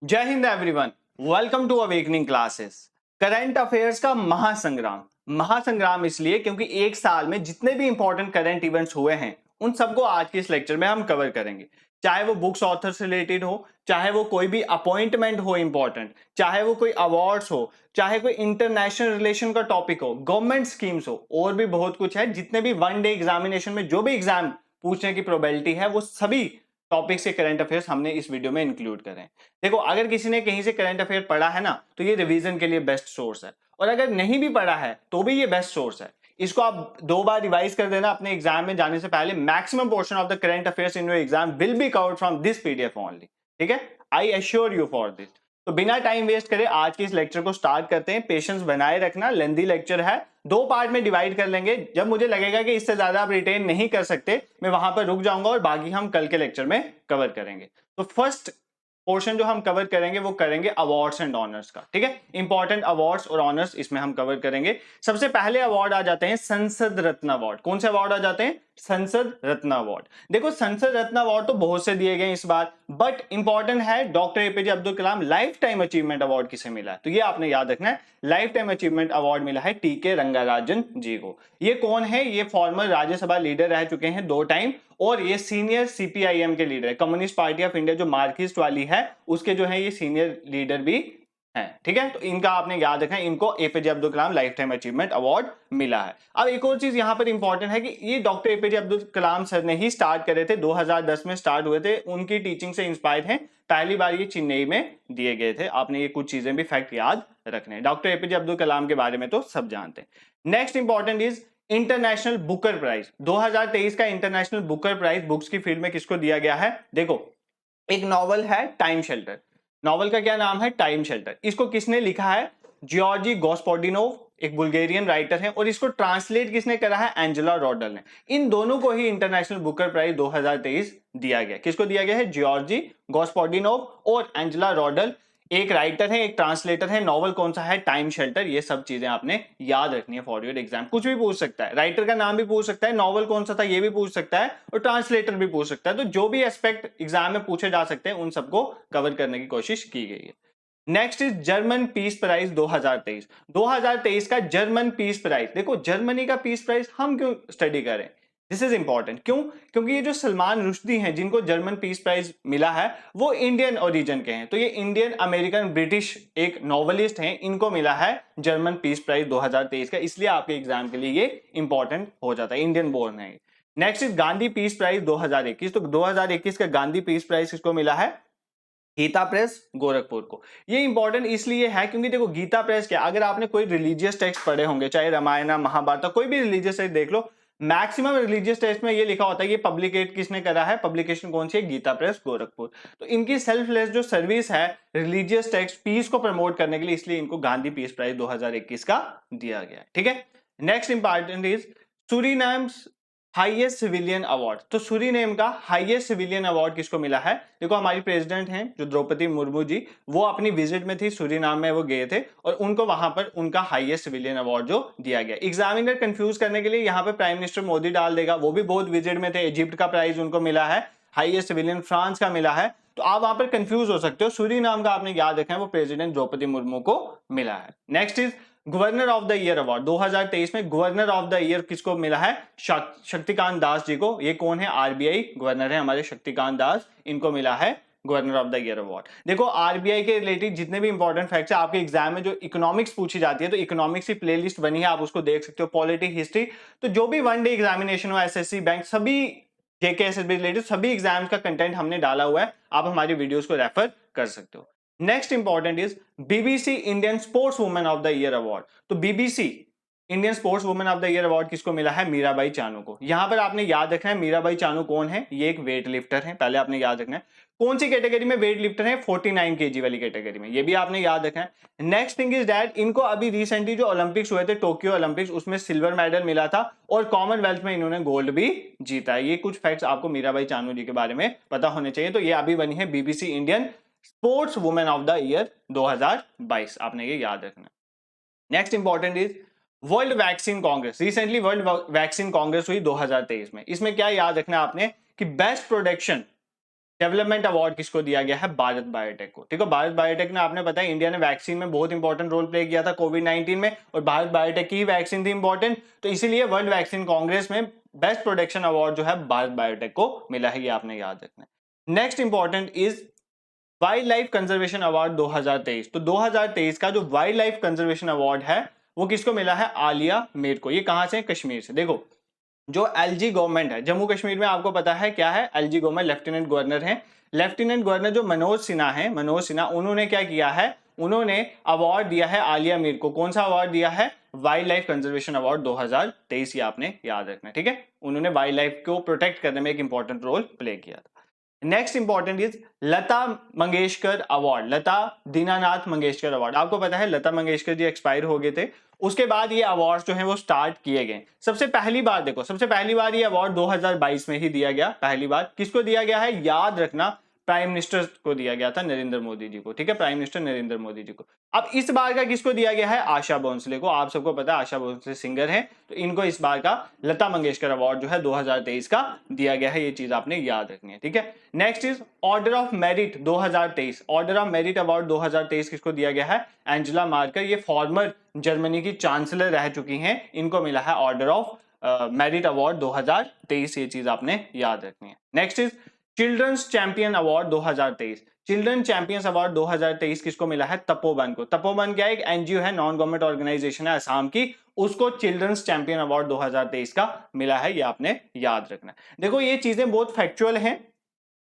जय हिंद everyone, welcome to awakening classes. Current affairs का महासंग्राम इसलिए क्योंकि एक साल में जितने भी इंपॉर्टेंट करंट इवेंट्स हुए हैं उन सबको आज के इस लेक्चर में हम कवर करेंगे। चाहे वो बुक्स ऑथर से रिलेटेड हो, चाहे वो कोई भी अपॉइंटमेंट हो इंपॉर्टेंट, चाहे वो कोई अवार्ड्स हो, चाहे कोई इंटरनेशनल रिलेशन का टॉपिक हो, गवर्नमेंट स्कीम्स हो, और भी बहुत कुछ है। जितने भी वन डे एग्जामिनेशन में जो भी एग्जाम पूछने की प्रोबेबिलिटी है वो सभी टॉपिक से करंट अफेयर्स हमने इस वीडियो में इंक्लूड करें। देखो, अगर किसी ने कहीं से करंट अफेयर पढ़ा है ना, तो ये रिवीजन के लिए बेस्ट सोर्स है, और अगर नहीं भी पढ़ा है तो भी ये बेस्ट सोर्स है। इसको आप 2 बार रिवाइज कर देना अपने एग्जाम में जाने से पहले। Maximum portion of the current affairs in your exam will be covered from this PDF only. ठीक है, I assure you for this. तो बिना टाइम वेस्ट करे आज के इस लेक्चर को स्टार्ट करते हैं। पेशेंस बनाए रखना, लेंदी लेक्चर है, 2 पार्ट में डिवाइड कर लेंगे। जब मुझे लगेगा कि इससे ज्यादा आप रिटेन नहीं कर सकते, मैं वहां पर रुक जाऊंगा और बाकी हम कल के लेक्चर में कवर करेंगे। तो फर्स्ट पोर्शन जो हम कवर करेंगे वो करेंगे अवार्ड्स एंड ऑनर्स का। ठीक है, इंपॉर्टेंट अवार्ड्स और ऑनर्स इसमें हम कवर करेंगे। सबसे पहले अवार्ड आ जाते हैं संसद रत्न अवार्ड। कौन से अवार्ड आ जाते हैं? संसद रत्न अवार्ड। देखो, संसद रत्न अवार्ड तो बहुत से दिए गए इस बार, बट इंपॉर्टेंट है doctor APJ Abdul Kalam life time achievement award किसे मिला है, तो ये आपने याद रखना है। लाइफ टाइम अचीवमेंट अवार्ड मिला है टीके रंगाराजन जी को। ये कौन है? ये फॉर्मर राज्यसभा लीडर रह चुके हैं 2 टाइम, और ये सीनियर सीपीआईएम के लीडर है। कम्युनिस्ट पार्टी ऑफ इंडिया जो मार्क्सिस्ट वाली है उसके जो है ये सीनियर लीडर भी हैं। ठीक है, तो इनका आपने याद रखना है, इनको APJ Abdul Kalam life time achievement award मिला है। अब एक और चीज यहां पर इंपॉर्टेंट है कि ये doctor APJ Abdul Kalam sir ने ही स्टार्ट करे थे, 2010 में स्टार्ट हुए थे, उनकी टीचिंग से इंस्पायर हैं। पहली बार ये चेन्नई में दिए गए थे। आपने ये कुछ चीजें भी फैक्ट याद रखने हैं। डॉक्टर एपीजे अब्दुल कलाम के बारे में तो सब जानते हैं। Next important is international Booker prize. 2023 का इंटरनेशनल बुकर प्राइज बुक्स की फील्ड में किसको दिया गया है? देखो, एक नॉवल है टाइम शेल्टर। नॉवल का क्या नाम है? Time shelter. इसको किसने लिखा है? जियोर्जी गॉस्पोडिनोव, एक बुल्गेरियन राइटर है, और इसको ट्रांसलेट किसने करा है? एंजेला रॉडल ने। इन दोनों को ही इंटरनेशनल बुकर प्राइज 2023 दिया गया। किसको दिया गया है? जियोर्जी गॉस्पोडिनोव और एंजेला रॉडल। एक राइटर है, एक ट्रांसलेटर है। नॉवल कौन सा है? Time shelter. ये सब चीजें आपने याद रखनी है फॉर योर एग्जाम। कुछ भी पूछ सकता है, राइटर का नाम भी पूछ सकता है, नॉवल कौन सा था ये भी पूछ सकता है, और ट्रांसलेटर भी पूछ सकता है। तो जो भी एस्पेक्ट एग्जाम में पूछे जा सकते हैं उन सबको कवर करने की कोशिश की गई है। Next is German peace prize 2023। 2023 का जर्मन पीस प्राइज। देखो, जर्मनी का पीस प्राइज हम क्यों स्टडी करें? This is important. क्यों? क्योंकि ये जो सलमान रुश्दी हैं जिनको जर्मन पीस प्राइज मिला है वो इंडियन ओरिजिन के हैं। तो ये इंडियन अमेरिकन ब्रिटिश एक नॉवलिस्ट हैं, इनको मिला है जर्मन पीस प्राइज 2023 का। इसलिए आपके एग्जाम के लिए ये इंपॉर्टेंट हो जाता है, इंडियन बोर्न है। Next is Gandhi peace prize 2021। तो 2021 का गांधी पीस प्राइज किसको मिला है? गीता प्रेस गोरखपुर को। ये इंपॉर्टेंट इसलिए है क्योंकि देखो, गीता प्रेस क्या, अगर आपने कोई रिलीजियस टेक्स्ट पढ़े होंगे, चाहे रामायण महाभारत, कोई भी रिलीजियस टेक्स्ट देख लो, मैक्सिमम रिलीजियस टेक्स्ट में ये लिखा होता है ये पब्लिकेट किसने करा है, पब्लिकेशन कौन सी है? गीता प्रेस गोरखपुर। तो इनकी सेल्फलेस जो सर्विस है रिलीजियस टेक्स्ट पीस को प्रमोट करने के लिए, इसलिए इनको गांधी पीस प्राइज 2021 का दिया गया। ठीक है, next important is Suriname's highest civilian award. तो सूरीनेम का हाईएस्ट सिविलियन अवार्ड किसको मिला है? देखो, हमारी प्रेसिडेंट हैं जो द्रौपदी मुर्मू जी, वो अपनी विजिट में थी, सूरीनाम में वो गए थे, और उनको वहां पर उनका हाईएस्ट सिविलियन अवार्ड जो दिया गया। एग्जामिनर कंफ्यूज करने के लिए यहाँ पे प्राइम मिनिस्टर मोदी डाल देगा, वो भी बहुत विजिट में थे। इजिप्ट का प्राइज उनको मिला है, हाईएस्ट सिविलियन फ्रांस का मिला है, तो आप वहां पर कंफ्यूज हो सकते हो। सूरीनाम का आपने याद रखा है वो प्रेसिडेंट द्रौपदी मुर्मू को मिला है। Next is governor of the year award. 2023 में गवर्नर ऑफ द ईयर किसको मिला है? शक्तिकांत दास जी को। ये कौन है? आरबीआई गवर्नर है हमारे शक्तिकांत दास, इनको मिला है governor of the year award. देखो, आरबीआई के रिलेटेड जितने भी इंपॉर्टेंट फैक्ट्स है आपके एग्जाम में, जो इकोनॉमिक्स पूछी जाती है, तो इकोनॉमिक्स की प्लेलिस्ट बनी है, आप उसको देख सकते हो। पॉलिटी, हिस्ट्री, तो जो भी वन डे एग्जामिनेशन हो, एसएससी बैंक, सभी जेके एसएसबी रिलेटेड सभी एग्जाम्स का कंटेंट हमने डाला हुआ है, आप हमारी वीडियोस को रेफर कर सकते हो। Next important is BBC Indian sports women of the year award. तो BBC Indian sports women of the year award किसको मिला है? मीराबाई चानू को। यहां पर आपने याद रखना है मीराबाई चानू कौन है? ये एक वेट लिफ्टर है, पहले आपने याद रखना है। कौन सी कैटेगरी में वेट लिफ्टर है? 49 केजी वाली कैटेगरी में, ये भी आपने याद रखना है। नेक्स्ट थिंग इज दैट इनको अभी रिसेंटली जो ओलंपिक्स हुए थे, टोक्यो ओलंपिक्स, उसमें सिल्वर मेडल मिला था, और कॉमनवेल्थ में इन्होंने गोल्ड भी जीता है। ये कुछ फैक्ट्स आपको मीराबाई चानू जी के बारे में पता होने चाहिए। तो ये अभी बनी है BBC Indian sports women of the year 2022, आपने ये याद रखना। Next important is world vaccine Congress. Recently world vaccine Congress हुई 2023 में। इसमें क्या याद रखना है आपने कि बेस्ट प्रोडक्शन डेवलपमेंट अवार्ड किसको दिया गया है? भारत बायोटेक को। ठीक है, भारत बायोटेक ने, आपने पता है इंडिया ने वैक्सीन में बहुत इंपॉर्टेंट रोल प्ले किया था कोविड-19 में, और भारत बायोटेक की ही वैक्सीन थी इंपॉर्टेंट, तो इसीलिए वर्ल्ड वैक्सीन कांग्रेस में बेस्ट प्रोडक्शन अवार्ड जो है भारत बायोटेक को मिला है, ये आपने याद रखना है। Next important is wild life conservation award 2023। तो 2023 का जो वाइल्ड लाइफ कंजर्वेशन अवार्ड है वो किसको मिला है? आलिया मीर को। ये कहां से? कश्मीर से। देखो, जो एलजी गवर्नमेंट है जम्मू कश्मीर में, आपको पता है क्या है? एलजी गवर्नमेंट, लेफ्टिनेंट गवर्नर है। लेफ्टिनेंट गवर्नर जो मनोज सिन्हा है, मनोज सिन्हा, उन्होंने क्या किया है? उन्होंने अवार्ड दिया है आलिया मीर को। कौन सा अवार्ड दिया है? Wild life conservation award 2023। ये आपने याद रखना है, ठीक है। उन्होंने वाइल्ड लाइफ को प्रोटेक्ट करने में एक इंपॉर्टेंट रोल प्ले किया था। Next important is Lata Mangeshkar award, Lata Dinanath Mangeshkar award. आपको पता है लता मंगेशकर जी एक्सपायर हो गए थे, उसके बाद ये अवार्ड जो है वो स्टार्ट किए गए। सबसे पहली बार देखो, सबसे पहली बार ये अवार्ड 2022 में ही दिया गया। पहली बार किसको दिया गया है? याद रखना, प्राइम मिनिस्टर को दिया गया था, नरेंद्र मोदी जी को। ठीक है, प्राइम मिनिस्टर नरेंद्र मोदी जी को। अब इस बार का किसको दिया गया है? आशा भोसले को। आप सबको पता है आशा भोसले सिंगर हैं, तो इनको इस बार का लता मंगेशकर अवार्ड जो है 2023 का दिया गया है। ये चीज आपने याद रखनी है, ठीक है। Next is order of merit 2023। Order of merit award 2023 किसको दिया गया है? Angela marker. ये फॉर्मर जर्मनी की चांसलर रह चुकी हैं, इनको मिला है ऑर्डर ऑफ मेरिट अवार्ड 2023। ये चीज आपने याद रखनी है। Next is children's champion award 2023। Children champions award 2023 किसको मिला है? तपोवन को। तपोवन क्या है? एक एनजीओ है, नॉन गवर्नमेंट ऑर्गेनाइजेशन है असम की, उसको चिल्ड्रंस चैंपियन अवार्ड 2023 का मिला है। ये आपने याद रखना है। देखो, ये चीजें बहुत फैक्चुअल हैं,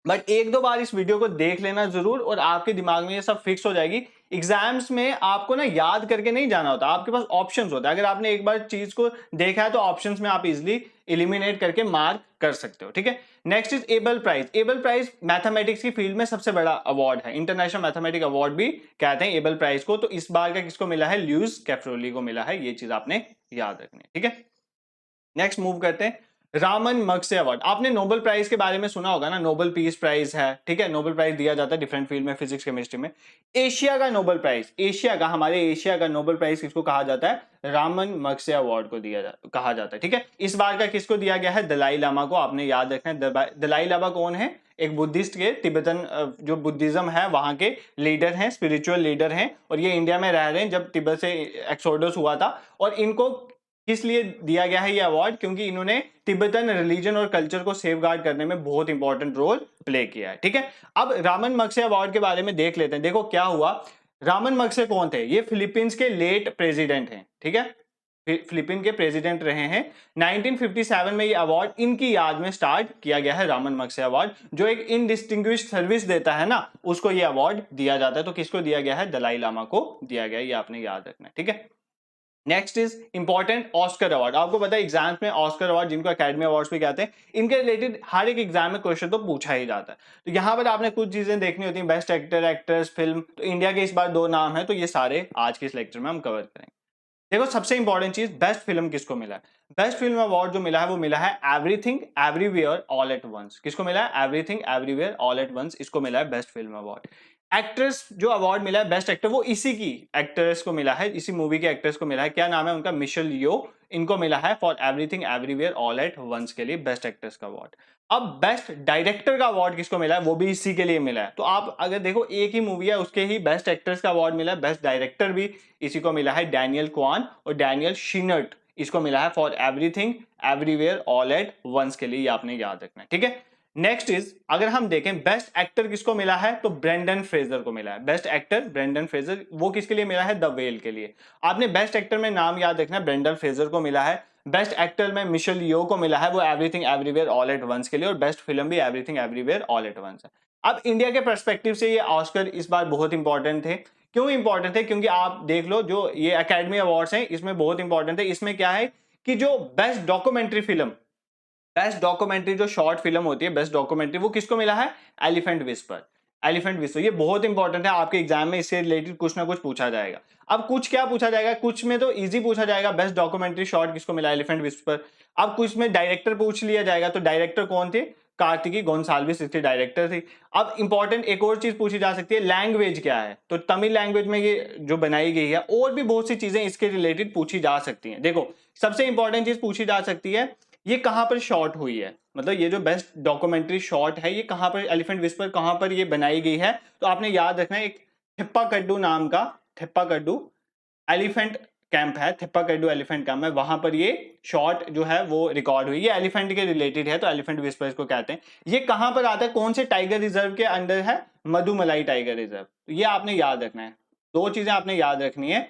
बट एक दो बार इस वीडियो को देख लेना जरूर, और आपके दिमाग में ये सब फिक्स हो जाएगी। एग्जाम्स में आपको ना याद करके नहीं जाना होता, आपके पास ऑप्शंस होता है। अगर आपने एक बार चीज को देखा है तो ऑप्शंस में आप इजीली एलिमिनेट करके मार्क कर सकते हो, ठीक है। Next is Abel prize. Abel prize mathematics की फील्ड में सबसे बड़ा अवार्ड है, इंटरनेशनल मैथमेटिक्स अवार्ड भी कहते हैं एबल प्राइज को। तो इस बार का किसको मिला है? ल्यूइस कैफ्रोली को मिला है। ये चीज आपने याद रखनी है, ठीक है। नेक्स्ट मूव करते हैं, रामन मगसे अवार्ड। आपने नोबेल प्राइज के बारे में सुना होगा ना, नोबेल पीस प्राइज है, ठीक है। नोबेल प्राइज दिया जाता है डिफरेंट फील्ड में, फिजिक्स केमिस्ट्री में। एशिया का नोबेल प्राइज, एशिया का, हमारे एशिया का नोबेल प्राइज किसको कहा जाता है? रामन मगसे अवार्ड को कहा जाता है, ठीक है। इस बार का किसको दिया गया है? दलाई लामा को। आपने याद रखना है, दलाई लामा कौन है? एक बुद्धिस्ट के, तिब्बतन जो बुद्धिज्म है वहां के लीडर हैं, स्पिरिचुअल लीडर हैं, और ये इंडिया में रह रहे हैं जब तिब्बत से एक्सोडस हुआ था। और इनको किस लिए दिया गया है ये अवार्ड? क्योंकि इन्होंने तिब्बतन रिलीजन और कल्चर को सेफगार्ड करने में बहुत इंपॉर्टेंट रोल प्ले किया है, ठीक है। अब रामन मगसे अवार्ड के बारे में देख लेते हैं। देखो क्या हुआ, रामन मगसे कौन थे? ये फिलीपींस के लेट प्रेसिडेंट हैं, ठीक है। फिलीपीन के प्रेसिडेंट रहे हैं। 1957 में ये अवार्ड इनकी याद में स्टार्ट किया गया है, रामन मगसे अवार्ड। जो एक इनडिस्टिंग्विश्ड सर्विस देता है ना, उसको ये अवार्ड दिया जाता है। तो किसको दिया गया है? दलाई लामा को दिया गया है। ये आपने याद रखना है, ठीक है। Next is important Oscar award. आपको पता है एग्जाम्स में ऑस्कर अवार्ड, जिनको एकेडमी अवार्ड्स भी कहते हैं, इनके रिलेटेड हर एक एग्जाम में क्वेश्चन तो पूछा ही जाता है। तो यहाँ पर आपने कुछ चीजें देखनी होती हैं, बेस्ट एक्टर, एक्ट्रेस, फिल्म। तो इंडिया के इस बार 2 नाम है, तो ये सारे आज के इस लेक्चर में हम कवर करेंगे। देखो, सबसे इंपॉर्टेंट चीज, बेस्ट फिल्म किसको मिला है? बेस्ट फिल्म अवार्ड जो मिला है वो मिला है everything everywhere all at once. किसको मिला है? Everything everywhere all at once, इसको मिला है बेस्ट फिल्म अवार्ड। एक्ट्रेस जो अवार्ड मिला है बेस्ट एक्टर, वो इसी की एक्ट्रेस को मिला है, इसी मूवी की एक्ट्रेस को मिला है। क्या नाम है उनका? Michelle Yeoh. इनको मिला है for everything everywhere all at once के लिए बेस्ट एक्ट्रेस का अवार्ड। अब बेस्ट डायरेक्टर का अवार्ड किसको मिला है? वो भी इसी के लिए मिला है। तो आप अगर देखो, एक ही मूवी है, उसके ही बेस्ट एक्ट्रेस का अवार्ड मिला है, बेस्ट डायरेक्टर भी इसी को मिला है, डैनियल क्वान और डैनियल शिनर्ट। इसको मिला है for everything everywhere all at once के लिए। ये आपने याद रखना है, ठीक है। नेक्स्ट इज, अगर हम देखें बेस्ट एक्टर किसको मिला है, तो ब्रेंडन फ्रेजर को मिला है। बेस्ट एक्टर ब्रेंडन फ्रेजर, वो किसके लिए मिला है? द वेल के लिए। आपने बेस्ट एक्टर में नाम याद रखना है, ब्रेंडन फ्रेजर को मिला है। बेस्ट एक्टर में मिशेल यो को मिला है, वो everything everywhere all at once के लिए, और बेस्ट फिल्म भी everything everywhere all at once है। अब इंडिया के पर्सपेक्टिव से ये ऑस्कर इस बार बहुत इंपॉर्टेंट थे। क्यों इंपॉर्टेंट थे? क्योंकि आप देख लो, जो ये एकेडमी अवार्ड्स हैं इसमें बहुत इंपॉर्टेंट है। इसमें क्या है कि जो best documentary film, best documentary जो शॉर्ट फिल्म होती है, बेस्ट डॉक्यूमेंट्री, वो किसको मिला है? Elephant whisper. एलिफेंट विस्पर ये बहुत इंपॉर्टेंट है, आपके एग्जाम में इससे रिलेटेड कुछ ना कुछ पूछा जाएगा। अब कुछ क्या पूछा जाएगा, कुछ में तो इजी पूछा जाएगा, बेस्ट डॉक्यूमेंट्री शॉर्ट किसको मिला? Elephant whisper. अब कुछ में डायरेक्टर पूछ लिया जाएगा, तो डायरेक्टर कौन थे? कार्तिकी गोंसाल्विस इसकी डायरेक्टर थी। अब इंपॉर्टेंट एक और चीज पूछी जा सकती है, लैंग्वेज क्या है? तो तमिल लैंग्वेज में ये जो बनाई गई है। और भी बहुत सी चीजें इसके रिलेटेड पूछी जा सकती हैं। देखो, सबसे इंपॉर्टेंट चीज पूछी जा सकती है, ये कहाँ पर शॉट हुई है, मतलब ये जो बेस्ट डॉक्यूमेंट्री शॉट है ये कहाँ पर, एलिफेंट विस्पर कहाँ पर ये बनाई गई है, तो आपने याद रखना है एक थिप्पाकड्डू नाम का, थिप्पाकड्डू एलिफेंट कैंप है, थिप्पाकड्डू एलिफेंट कैंप है, वहां पर ये शॉट जो है वो रिकॉर्ड हुई। ये एलिफेंट के रिलेटेड है तो एलिफेंट विस्पर इसको कहते हैं। ये कहां पर आता है, कौन से टाइगर रिजर्व के अंदर है, मधुमलाई टाइगर रिजर्व, तो ये आपने याद रखना है। दो चीजें आपने याद रखनी है,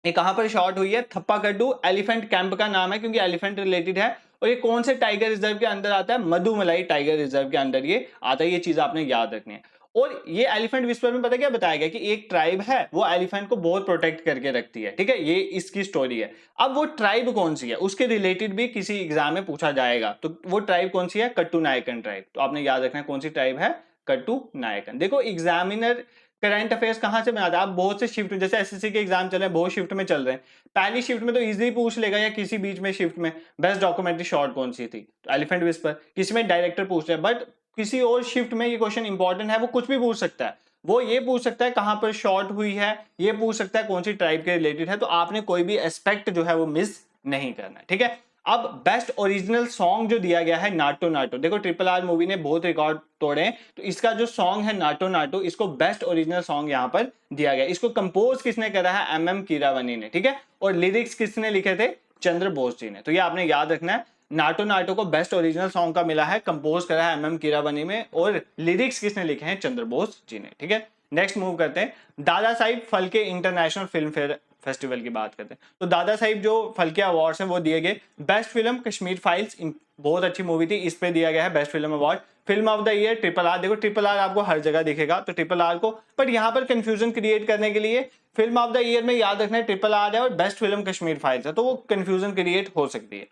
ये कहां पर शॉट हुई है, थप्पाकड्डू एलिफेंट कैंप का नाम है क्योंकि एलिफेंट रिलेटेड है, और ये कौन से टाइगर रिजर्व के अंदर आता है, मधुमलाई टाइगर रिजर्व के अंदर ये आता है। ये चीज आपने याद रखनी है। और ये एलिफेंट विस्पर में पता क्या बताया गया कि एक ट्राइब है वो एलिफेंट को बहुत प्रोटेक्ट करके रखती है, ठीक है, ये इसकी स्टोरी है। अब वो ट्राइब कौन सी है उसके रिलेटेड भी किसी एग्जाम में पूछा जाएगा, तो वो ट्राइब कौन सी है, कट्टू नायकन ट्राइब, तो आपने याद रखना है कौन सी ट्राइब है, कट्टू नायकन। देखो एग्जामिनर करंट अफेयर्स कहां से बनाता है, आप बहुत से शिफ्ट, जैसे एसएससी के एग्जाम चल रहे हैं, बहुत शिफ्ट में चल रहे हैं, पहली शिफ्ट में तो इजीली पूछ लेगा, या किसी बीच में शिफ्ट में बेस्ट डॉक्यूमेंट्री शॉर्ट कौन सी थी, तो एलिफेंट विस्पर, किसी में डायरेक्टर पूछ रहे हैं, बट किसी और शिफ्ट में ये क्वेश्चन इंपॉर्टेंट है, वो कुछ भी पूछ सकता है, वो ये पूछ सकता है कहां पर शॉर्ट हुई है, ये पूछ सकता है कौन सी ट्राइब के रिलेटेड है, तो आपने कोई भी एस्पेक्ट जो है वो मिस नहीं करना है, ठीक है। अब बेस्ट ओरिजिनल सॉन्ग जो दिया गया है नाटो नाटो, देखो ट्रिपल आर मूवी ने बहुत रिकॉर्ड तोड़े हैं, तो इसका जो सॉन्ग है नाटो नाटो, इसको बेस्ट ओरिजिनल सॉन्ग यहाँ पर दिया गया। इसको कंपोज किसने करा है, एम कीरावनी ने, ठीक है, और लिरिक्स किसने लिखे थे, चंद्र बोस जी ने, तो ये आपने याद रखना है। नाटो नाटो को बेस्ट ओरिजिनल सॉन्ग का मिला है, कंपोज करा है एम कीरावनी में, और लिरिक्स किसने लिखे हैं, चंद्र बोस जी ने, ठीक है। नेक्स्ट मूव करते हैं, दादा Sahib Phalke international film fair festival की बात करते हैं, तो दादा साहिब जो फाल्के अवार्ड्स हैं वो दिए गए। बेस्ट फिल्म कश्मीर फाइल्स, बहुत अच्छी मूवी थी, इस पे दिया गया है best film award. Film of the year triple R, देखो ट्रिपल आर आपको हर जगह दिखेगा, तो ट्रिपल आर को, बट यहाँ पर कंफ्यूजन क्रिएट करने के लिए फिल्म ऑफ द ईयर में याद रखना है ट्रिपल आर है और बेस्ट फिल्म कश्मीर फाइल्स है, तो वो कंफ्यूजन क्रिएट हो सकती है।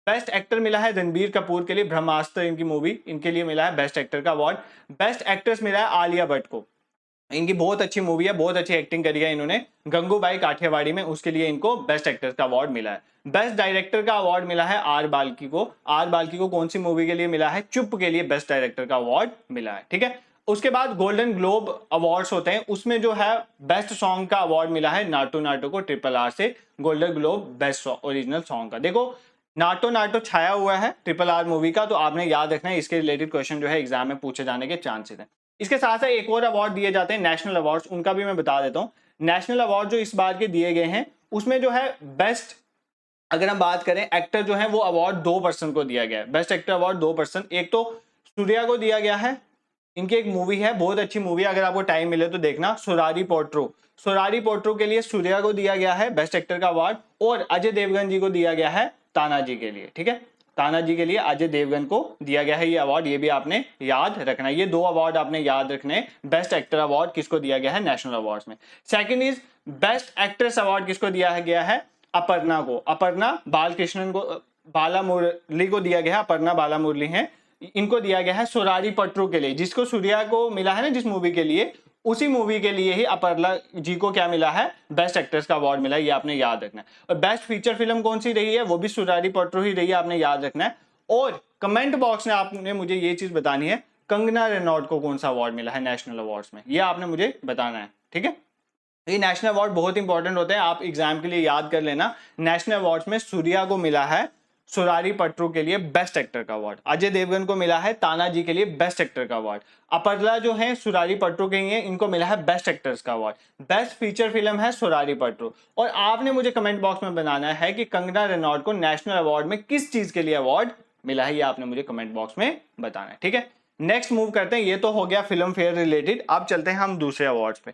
बेस्ट एक्टर मिला है रणबीर कपूर के लिए, ब्रह्मास्त्र इनकी मूवी, इनके लिए मिला है बेस्ट एक्टर का अवार्ड। बेस्ट एक्ट्रेस मिला है आलिया भट्ट को, इनकी बहुत अच्छी मूवी है, बहुत अच्छी एक्टिंग करी है इन्होंने गंगूबाई काठियावाड़ी में, उसके लिए इनको बेस्ट एक्टर का अवार्ड मिला है। बेस्ट डायरेक्टर का अवार्ड मिला है आर बाल्की को, आर बाल्की को कौन सी मूवी के लिए मिला है, चुप के लिए बेस्ट डायरेक्टर का अवार्ड मिला है, ठीक है। उसके बाद गोल्डन ग्लोब अवार्ड्स होते हैं, उसमें जो है बेस्ट सॉन्ग का अवार्ड मिला है नाटो नाटो को, ट्रिपल आर से golden globe best original song का। देखो नाटो नाटो छाया हुआ है ट्रिपल आर मूवी का, तो आपने याद रखना है, इसके रिलेटेड क्वेश्चन जो है एग्जाम में पूछे जाने के चांसेस हैं। इसके साथ साथ एक और अवार्ड दिए जाते हैं नेशनल अवार्ड्स, उनका भी मैं बता देता हूँ। नेशनल अवार्ड जो इस बार के दिए गए हैं उसमें जो है बेस्ट, अगर हम बात करें एक्टर जो है वो अवार्ड 2 पर्सन को दिया गया है, बेस्ट एक्टर अवार्ड 2 पर्सन, एक तो सूर्या को दिया गया है, इनकी एक मूवी है, बहुत अच्छी मूवी है, अगर आपको टाइम मिले तो देखना, सुरारी पोट्रो, सुरारी पोट्रो के लिए सूर्या को दिया गया है बेस्ट एक्टर का अवार्ड, और अजय देवगन जी को दिया गया है तानाजी के लिए, ठीक है, तानाजी के लिए अजय देवगन को दिया गया है ये अवार्ड, ये भी आपने याद रखना है। ये 2 अवार्ड आपने याद रखने, बेस्ट एक्टर अवार्ड किसको दिया गया है नेशनल अवार्ड्स में। Second is best actress award किसको दिया गया है, अपर्णा को, अपर्णा बालकृष्णन को, बाला मुरली को दिया गया है, अपर्णा बाला मुरली है, इनको दिया गया है सुरारी पट्टू के लिए, जिसको सूर्या को मिला है ना जिस मूवी के लिए, उसी मूवी के लिए ही अपर्णा जी को क्या मिला है, बेस्ट एक्ट्रेस का अवार्ड मिला है, ये आपने याद रखना है। और बेस्ट फीचर फिल्म कौन सी रही है, वो भी सुरारी पट्टू ही रही है, आपने याद रखना है। और कमेंट बॉक्स में आपने मुझे ये चीज बतानी है, कंगना रनौत को कौन सा अवार्ड मिला है नेशनल अवार्ड्स में, ये आपने मुझे बताना है, ठीक है। ये नेशनल अवार्ड बहुत इंपॉर्टेंट होते हैं, आप एग्जाम के लिए याद कर लेना। नेशनल अवार्ड्स में सूर्या को मिला है सुरारी पट्टू के लिए बेस्ट एक्टर का अवार्ड, अजय देवगन को मिला है तानाजी के लिए बेस्ट एक्टर का अवार्ड, अपर्णा जो है सुरारी पट्टू के हैं इनको मिला है बेस्ट एक्टर्स का अवार्ड, बेस्ट फीचर फिल्म है सुरारी पट्टू। और आपने मुझे कमेंट बॉक्स में बनाना है कि कंगना रनौत को नेशनल अवार्ड में किस चीज के लिए अवार्ड मिला है, ये आपने मुझे कमेंट बॉक्स में बताना है, ठीक है। नेक्स्ट मूव करते हैं, ये तो हो गया फिल्म फेयर रिलेटेड, अब चलते हैं हम दूसरे अवार्ड्स पे।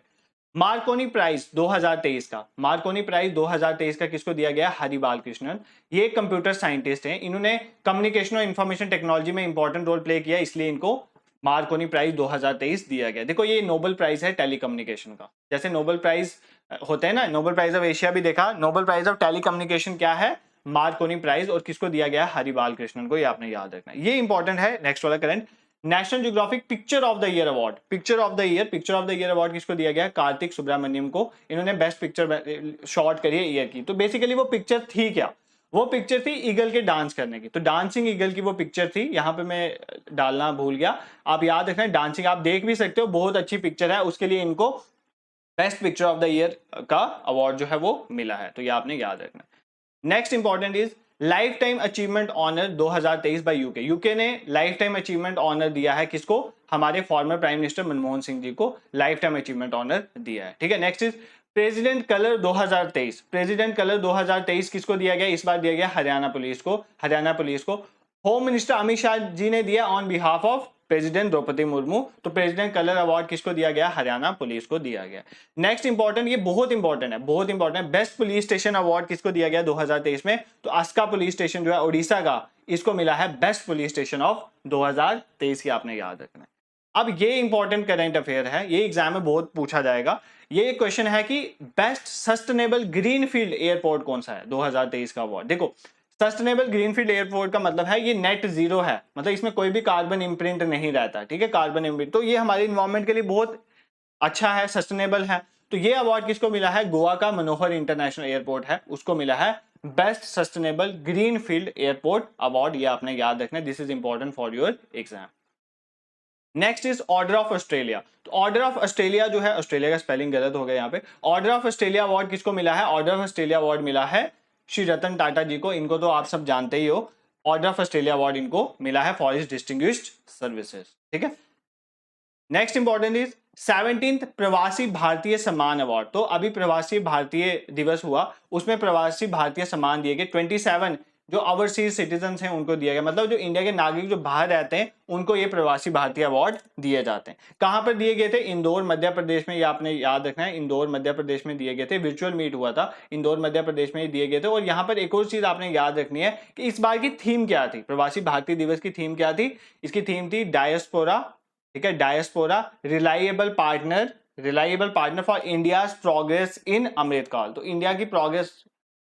मार्कोनी प्राइज 2023 का, मार्कोनी प्राइज 2023 का किसको दिया गया, हरि बालकृष्णन, ये कंप्यूटर साइंटिस्ट हैं, इन्होंने कम्युनिकेशन और इंफॉर्मेशन टेक्नोलॉजी में इंपॉर्टेंट रोल प्ले किया, इसलिए इनको मार्कोनी प्राइज 2023 दिया गया। देखो ये नोबेल प्राइज है टेलीकम्युनिकेशन का, जैसे नोबेल प्राइज होते हैं ना, नोबेल प्राइज ऑफ एशिया भी देखा, नोबेल प्राइज ऑफ टेलीकम्युनिकेशन क्या है, मार्कोनी प्राइज, और किसको दिया गया, हरि बालकृष्णन को, ये आपने याद रखना है, ये इंपॉर्टेंट है। नेक्स्ट वाला current, national geographic picture of the year award, picture of the year award किसको दिया गया, कार्तिक सुब्रमण्यम को, इन्होंने बेस्ट पिक्चर शॉट करी है ईयर की। तो बेसिकली वो पिक्चर थी क्या, वो पिक्चर थी ईगल के डांस करने की, तो डांसिंग ईगल की वो पिक्चर थी, यहाँ पे मैं डालना भूल गया, आप याद रखना, डांसिंग आप देख भी सकते हो, बहुत अच्छी पिक्चर है, उसके लिए इनको best picture of the year का अवार्ड जो है वो मिला है, तो ये आपने याद रखना। Next important is life time achievement honour 2023 by UK. UK ने लाइफ टाइम अचीवमेंट ऑनर दिया है किसको? हमारे former prime minister Manmohan Singh ji को लाइफ टाइम अचीवमेंट ऑनर दिया है। ठीक है, next is president colour 2023। President colour 2023 किसको दिया गया? इस बार दिया गया हरियाणा पुलिस को। हरियाणा पुलिस को होम मिनिस्टर अमित शाह जी ने दिया on behalf of president Draupadi Murmu. तो प्रेसिडेंट कलर अवार्ड किसको दिया गया? हरियाणा पुलिस को दिया गया। नेक्स्ट इंपॉर्टेंट, ये बहुत इंपॉर्टेंट है, बहुत इंपॉर्टेंट है, बेस्ट पुलिस स्टेशन अवार्ड किसको दिया गया 2023 में? तो अस्का पुलिस स्टेशन जो है उड़ीसा का, इसको मिला है बेस्ट पुलिस स्टेशन ऑफ 2023 की, आपने याद रखना है। अब ये इंपॉर्टेंट करंट अफेयर है, ये एग्जाम में बहुत पूछा जाएगा। ये क्वेश्चन है कि बेस्ट सस्टेनेबल ग्रीनफील्ड एयरपोर्ट कौन सा है 2023 का अवार्ड? देखो, सस्टेनेबल ग्रीनफील्ड एयरपोर्ट का मतलब है ये नेट जीरो है, मतलब इसमें कोई भी कार्बन इम्प्रिंट नहीं रहता। ठीक है, कार्बन इम्प्रिंट, तो ये हमारे इन्वायरमेंट के लिए बहुत अच्छा है, सस्टेनेबल है। तो ये अवार्ड किसको मिला है? गोवा का मनोहर इंटरनेशनल एयरपोर्ट है, उसको मिला है best sustainable greenfield airport award. ये आपने याद रखना है, this is important for your exam. Next is order of Australia. तो ऑर्डर ऑफ ऑस्ट्रेलिया जो है, ऑस्ट्रेलिया का स्पेलिंग गलत हो गया यहाँ पे। ऑर्डर ऑफ ऑस्ट्रेलिया अवार्ड किसको मिला है? ऑर्डर ऑफ ऑस्ट्रेलिया अवार्ड मिला है श्री रतन टाटा जी को। इनको तो आप सब जानते ही हो। ऑर्डर ऑफ ऑस्ट्रेलिया अवार्ड इनको मिला है फॉर हिज डिस्टिंग्विश्ड सर्विसेज। ठीक है, नेक्स्ट इंपॉर्टेंट इज 17th प्रवासी भारतीय सम्मान अवार्ड। तो अभी प्रवासी भारतीय दिवस हुआ, उसमें प्रवासी भारतीय सम्मान दिए गए। 27 जो ओवरसीज सिटीजन हैं उनको दिया गया, मतलब जो इंडिया के नागरिक जो बाहर रहते हैं उनको ये प्रवासी भारतीय अवार्ड दिए जाते हैं। कहां पर दिए गए थे? इंदौर मध्य प्रदेश में, ये आपने याद रखना है, इंदौर मध्य प्रदेश में दिए गए थे। वर्चुअल मीट हुआ था, इंदौर मध्य प्रदेश में दिए गए थे। और यहाँ पर एक और चीज आपने याद रखनी है कि इस बार की थीम क्या थी? प्रवासी भारतीय दिवस की थीम क्या थी? इसकी थीम थी डायस्पोरा। ठीक है, diaspora reliable partner for India's progress in Amritkaal. तो इंडिया की प्रोग्रेस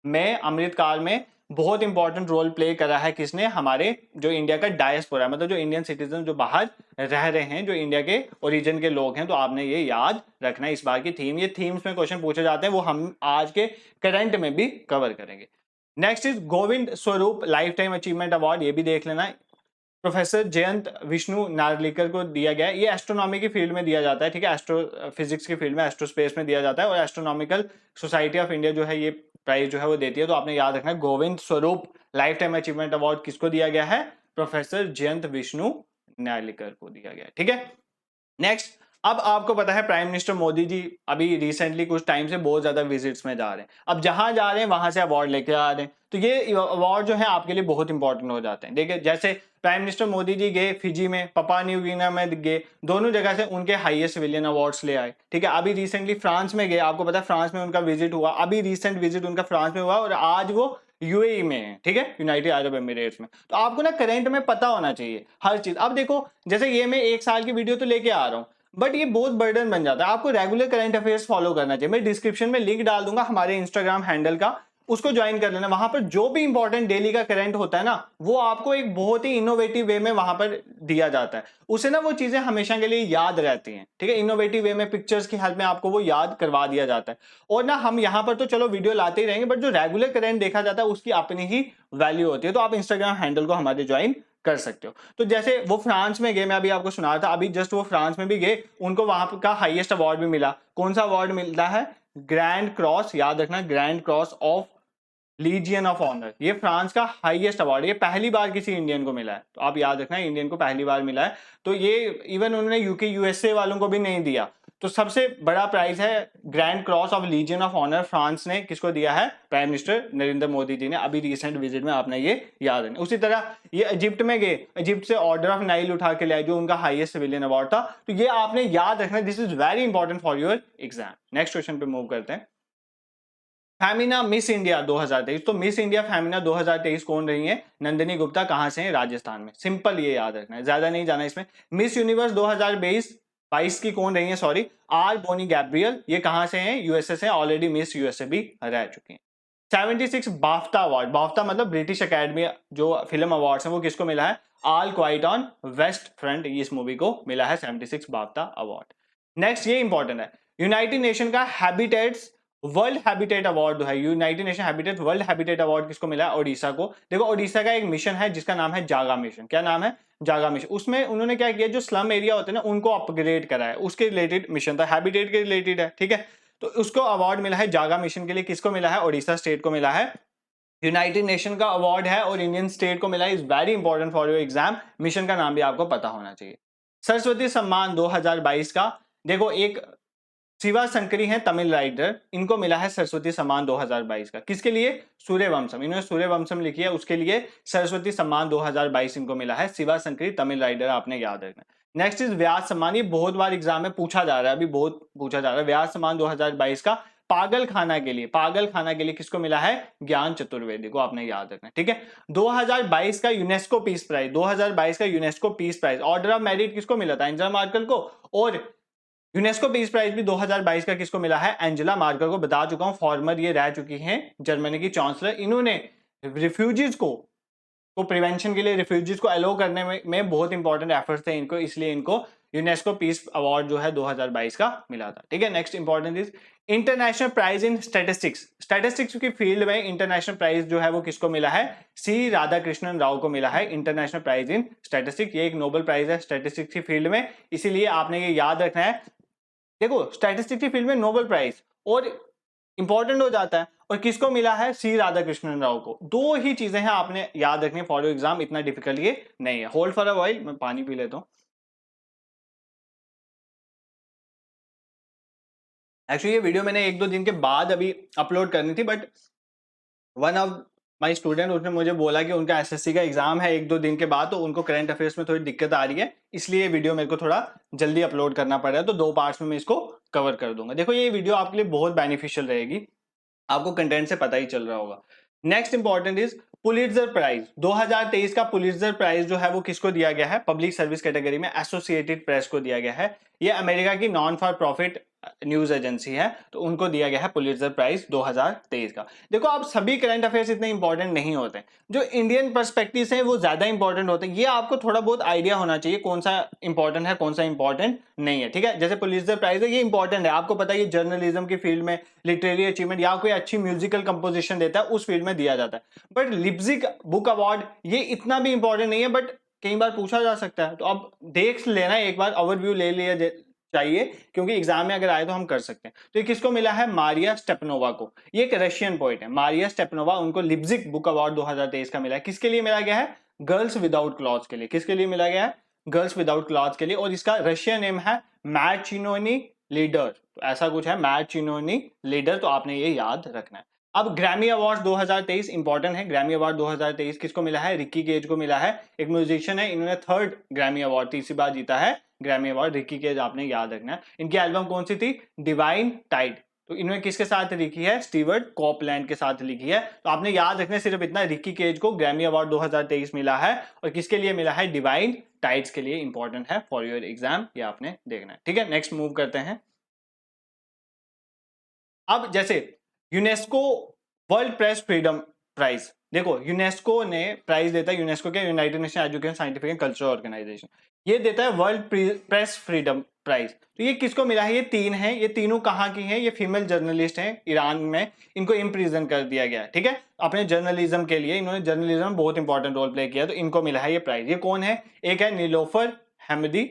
में अमृतकाल में बहुत इंपॉर्टेंट रोल प्ले करा है किसने? हमारे जो इंडिया का डायस्पोरा, मतलब जो इंडियन सिटीजन जो बाहर रह रहे हैं, जो इंडिया के ओरिजिन के लोग हैं। तो आपने ये याद रखना है इस बार की थीम। ये थीम्स में क्वेश्चन पूछे जाते हैं, वो हम आज के करंट में भी कवर करेंगे। Next is Govind Swarup life time achievement award, ये भी देख लेना। प्रोफेसर जयंत विष्णु नार्लिकर को दिया गया है। ये एस्ट्रोनॉमी की फील्ड में दिया जाता है। ठीक है, एस्ट्रो फिजिक्स की फील्ड में, एस्ट्रोस्पेस में दिया जाता है। और एस्ट्रोनॉमिकल सोसाइटी ऑफ इंडिया जो है ये प्राइज जो है वो देती है। तो आपने याद रखना है Govind Swarup life time achievement award किसको दिया गया है? प्रोफेसर जयंत विष्णु नार्लिकर को दिया गया है। ठीक है, नेक्स्ट, अब आपको पता है प्राइम मिनिस्टर मोदी जी अभी रिसेंटली कुछ टाइम से बहुत ज्यादा विजिट्स में जा रहे हैं। अब जहां जा रहे हैं वहां से अवार्ड लेके आ रहे हैं। तो ये अवार्ड जो है आपके लिए बहुत इंपॉर्टेंट हो जाते हैं। देखिए, जैसे प्राइम मिनिस्टर मोदी जी गए फिजी में, पपा न्यू गिनी में गए, दोनों जगह से उनके हाईएस्ट सिविलियन अवार्ड्स ले आए। ठीक है, अभी रिसेंटली फ्रांस में गए, आपको पता है फ्रांस में उनका विजिट हुआ, अभी रिसेंट विजिट उनका फ्रांस में हुआ और आज वो यूएई में है। ठीक है, यूनाइटेड अरब एमिरेट्स में। तो आपको ना करंट में पता होना चाहिए हर चीज। अब देखो, जैसे ये मैं 1 साल की वीडियो तो लेके आ रहा हूँ, बट ये बहुत बर्डन बन जाता है। आपको रेगुलर करंट अफेयर्स फॉलो करना चाहिए। मैं डिस्क्रिप्शन में लिंक डाल दूंगा हमारे इंस्टाग्राम हैंडल का, उसको ज्वाइन कर लेना। वहां पर जो भी इंपॉर्टेंट डेली का करंट होता है ना, वो आपको एक बहुत ही इनोवेटिव वे में वहां पर दिया जाता है। उसे ना वो चीजें हमेशा के लिए याद रहती हैं। ठीक है, इनोवेटिव वे में पिक्चर्स की हेल्प में आपको वो याद करवा दिया जाता है। और ना हम यहाँ पर तो चलो वीडियो लाते ही रहेंगे, बट जो रेगुलर करंट देखा जाता है उसकी अपनी ही वैल्यू होती है। तो आप इंस्टाग्राम हैंडल को हमारे ज्वाइन कर सकते हो। तो जैसे वो फ्रांस में गए, मैं अभी आपको सुना रहा था, अभी जस्ट वो फ्रांस में भी गए, उनको वहां का हाईएस्ट अवार्ड भी मिला। कौन सा अवार्ड मिलता है? ग्रैंड क्रॉस, याद रखना, grand cross of Legion of Honour. ये फ्रांस का हाईएस्ट अवार्ड, ये पहली बार किसी इंडियन को मिला है। तो आप याद रखना, इंडियन को पहली बार मिला है। तो ये इवन उन्होंने यूके यूएसए वालों को भी नहीं दिया। तो सबसे बड़ा प्राइज है grand cross of Legion of Honour. France ने किसको दिया है? प्राइम मिनिस्टर नरेंद्र मोदी जी ने अभी रिसेंट विजिट में, आपने ये याद रखना। उसी तरह ये इजिप्ट में गए, इजिप्ट से ऑर्डर ऑफ नाइल उठा के लाए, जो उनका हाईएस्ट सिविलियन अवार्ड था। तो ये आपने याद रखना, this is very important for your exam. Next question पे मूव करते हैं। Femina miss India 2023। तो मिस इंडिया फेमिना 2023 कौन रही है? नंदिनी गुप्ता। कहां से है? राजस्थान में। सिंपल ये याद रखना है, ज्यादा नहीं जाना इसमें। मिस यूनिवर्स 2022 की कौन रही है? Sorry, R Bonney Gabriel. ये कहां से हैं? यूएसए से, ऑलरेडी मिस यूएसए भी रह चुकी हैं। 76 बाफ्टा अवार्ड, बाफ्टा मतलब ब्रिटिश अकेडमी जो फिल्म अवार्ड्स हैं, वो किसको मिला है? All quiet on west front, इस मूवी को मिला है 76 बाफ्टा अवार्ड। नेक्स्ट, ये इंपॉर्टेंट है, यूनाइटेड नेशन का हैबिटेट्स वर्ल्ड हैबिटेट अवार्ड है। United Nation habitat world habitat award किसको मिला है? ओडिशा को। देखो, ओडिशा का एक मिशन है जिसका नाम है जागा मिशन। क्या नाम है? जागा मिशन। उसमें उन्होंने क्या किया, जो स्लम एरिया होते हैं ना, उनको अपग्रेड करा है, उसके रिलेटेड मिशन था, हैबिटेट के रिलेटेड है। ठीक है, तो उसको अवार्ड मिला है जागा मिशन के लिए। किसको मिला है? ओडिशा स्टेट को मिला है। यूनाइटेड नेशन का अवार्ड है और इंडियन स्टेट को मिला है, is very important for your exam. Mission का नाम भी आपको पता होना चाहिए। सरस्वती सम्मान 2022 का, देखो एक शिवा शंकरी हैं तमिल राइटर, इनको मिला है सरस्वती सम्मान 2022 का। किसके लिए? सूर्यवंशम, इन्होंने सूर्यवंशम लिखी है, उसके लिए सरस्वती सम्मान 2022 इनको मिला है। शिवा शंकरी तमिल राइटर, आपने याद रखना। नेक्स्ट इज व्यास सम्मान, ये बहुत बार एग्जाम में पूछा जा रहा है, अभी बहुत पूछा जा रहा है। व्यास सम्मान 2022 का पागल खाना के लिए, पागल खाना के लिए किसको मिला है? ज्ञान चतुर्वेदी को, आपने याद रखना, ठीक है। 2022 का यूनेस्को पीस प्राइज, 2022 का UNESCO peace prize, order of merit किसको मिला था? एंजेला मार्केल को। और यूनेस्को पीस प्राइज भी 2022 का किसको मिला है? एंजेला मार्केल को। बता चुका हूं, फॉर्मर ये रह चुकी हैं जर्मनी की चांसलर। इन्होंने रिफ्यूजीज को प्रिवेंशन के लिए, रिफ्यूजीज को अलो करने में बहुत इंपॉर्टेंट एफर्ट्स थे इनको, इसलिए इनको यूनेस्को पीस अवार्ड जो है 2022 का मिला था, ठीक है। Next important is international prize in statistics, statistics की फील्ड में इंटरनेशनल प्राइज जो है वो किसको मिला है? सी राधाकृष्णन राव को मिला है इंटरनेशनल प्राइज इन स्टैटिस्टिक्स। ये एक नोबेल प्राइज है स्टैटिस्टिक्स की फील्ड में, इसीलिए आपने ये याद रखना है। देखो स्टैटिस्टिक्स की फील्ड में नोबेल प्राइज और इंपॉर्टेंट हो जाता है, और किसको मिला है? सी राधाकृष्णन राव को। दो ही चीजें हैं आपने याद रखनी फॉर योर एग्जाम, इतना डिफिकल्ट ये नहीं है। होल्ड फॉर अ व्हाइल, मैं पानी पी लेता हूं। एक्चुअली ये वीडियो मैंने एक दो दिन के बाद अभी अपलोड करनी थी, but one of my student, उसने मुझे बोला कि उनका एसएससी का एग्जाम है एक दो दिन के बाद, तो उनको करंट अफेयर्स में थोड़ी दिक्कत आ रही है, इसलिए ये वीडियो मेरे को थोड़ा जल्दी अपलोड करना पड़ रहा है। तो दो पार्ट्स में मैं इसको कवर कर दूंगा। देखो ये वीडियो आपके लिए बहुत बेनिफिशियल रहेगी, आपको कंटेंट से पता ही चल रहा होगा। Next important is Pulitzer prize 2023 का। पुलिट्जर प्राइज जो है वो किसको दिया गया है? पब्लिक सर्विस कैटेगरी में एसोसिएटेड प्रेस को दिया गया है। ये अमेरिका की non for profit news agency है, तो उनको दिया गया है पुलिट्जर प्राइज 2023 का। देखो आप सभी करंट अफेयर्स इतने इंपॉर्टेंट नहीं होते, जो इंडियन पर्सपेक्टिव से वो ज्यादा इंपॉर्टेंट होते हैं। ये आपको थोड़ा बहुत आइडिया होना चाहिए कौन सा इंपॉर्टेंट है कौन सा इंपॉर्टेंट नहीं है, ठीक है। जैसे पुलिट्जर प्राइज है, ये इंपॉर्टेंट है, आपको पता है ये जर्नलिज्म की फील्ड में लिटरेरी अचीवमेंट या कोई अच्छी म्यूजिकल कंपोजिशन देता है उस फील्ड में दिया जाता है। बट लिप्जिक बुक अवार्ड ये इतना भी इंपॉर्टेंट नहीं है, बट कई बार पूछा जा सकता है, तो अब देख लेना, एक बार ओवरव्यू ले लिया चाहिए, क्योंकि एग्जाम में अगर आए तो हम कर सकते हैं। तो ये किसको मिला है? मारिया स्टेपनोवा को। ये एक रशियन पोइट है मारिया स्टेपनोवा, उनको लिप्जिक बुक अवार्ड 2023 का मिला है। किसके लिए मिला गया है? गर्ल्स विदाउट क्लॉथ के लिए। किसके लिए मिला गया है? गर्ल्स विदाउट क्लॉथ के लिए। और इसका रशियन नेम है मैचिनोनी लीडर, तो ऐसा कुछ है मैचिनोनी लीडर, तो आपने ये याद रखना है। अब ग्रैमी अवार्ड 2023 इंपॉर्टेंट है। ग्रैमी अवार्ड 2023 किसको मिला है? रिकी केज को मिला है, एक म्यूजिशियन है, इन्होंने थर्ड ग्रैमी अवार्ड, तीसरी बार जीता है ग्रैमी अवार्ड। रिकी केज आपने याद रखना है। इनकी एल्बम कौन सी थी? डिवाइन टाइड, तो इन्होंने किसके साथ लिखी है? स्टीवर्ट कॉपलैंड के साथ लिखी है। तो आपने याद रखना सिर्फ इतना, रिकी केज को ग्रैमी अवार्ड 2023 मिला है, और किसके लिए मिला है? डिवाइन टाइड्स के लिए। इंपॉर्टेंट है फॉर योर एग्जाम, ये आपने देखना है, ठीक है। नेक्स्ट मूव करते हैं। अब जैसे UNESCO world press freedom prize, देखो यूनेस्को ने प्राइज देता है, यूनेस्को क्या? United Nation education scientific and cultural organisation, ये देता है वर्ल्ड प्रेस फ्रीडम प्राइज। तो ये किसको मिला है? ये तीन है, ये तीनों कहाँ की हैं? ये फीमेल जर्नलिस्ट हैं ईरान में, इनको इम्प्रिजन कर दिया गया है, ठीक है। अपने जर्नलिज्म के लिए, इन्होंने जर्नलिज्म में बहुत इंपॉर्टेंट रोल प्ले किया, तो इनको मिला है ये प्राइज। ये कौन है? एक है नीलोफर हमदी,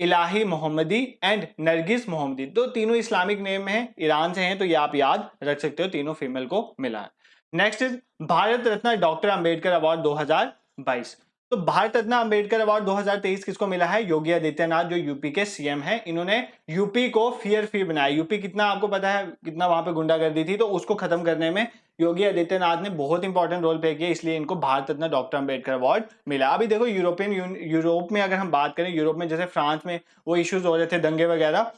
इलाही मोहम्मदी एंड नरगिस मोहम्मदी, तो तीनों इस्लामिक नेम है, ईरान से हैं, तो ये आप याद रख सकते हो, तीनों फीमेल को मिला है। Next is Bharat Ratna doctor Ambedkar award 2022। तो भारत रत्न अंबेडकर अवार्ड 2023 किसको मिला है? योगी आदित्यनाथ, जो यूपी के सीएम हैं, इन्होंने यूपी को फियर फ्री बनाया। यूपी कितना आपको पता है, कितना वहां पे गुंडागर्दी थी, तो उसको खत्म करने में योगी आदित्यनाथ ने बहुत इंपॉर्टेंट रोल प्ले किया, इसलिए इनको भारत रत्न डॉक्टर अंबेडकर अवार्ड मिला। अभी देखो यूरोप में अगर हम बात करें, यूरोप में जैसे फ्रांस में वो इश्यूज हो रहे थे, दंगे वगैरह,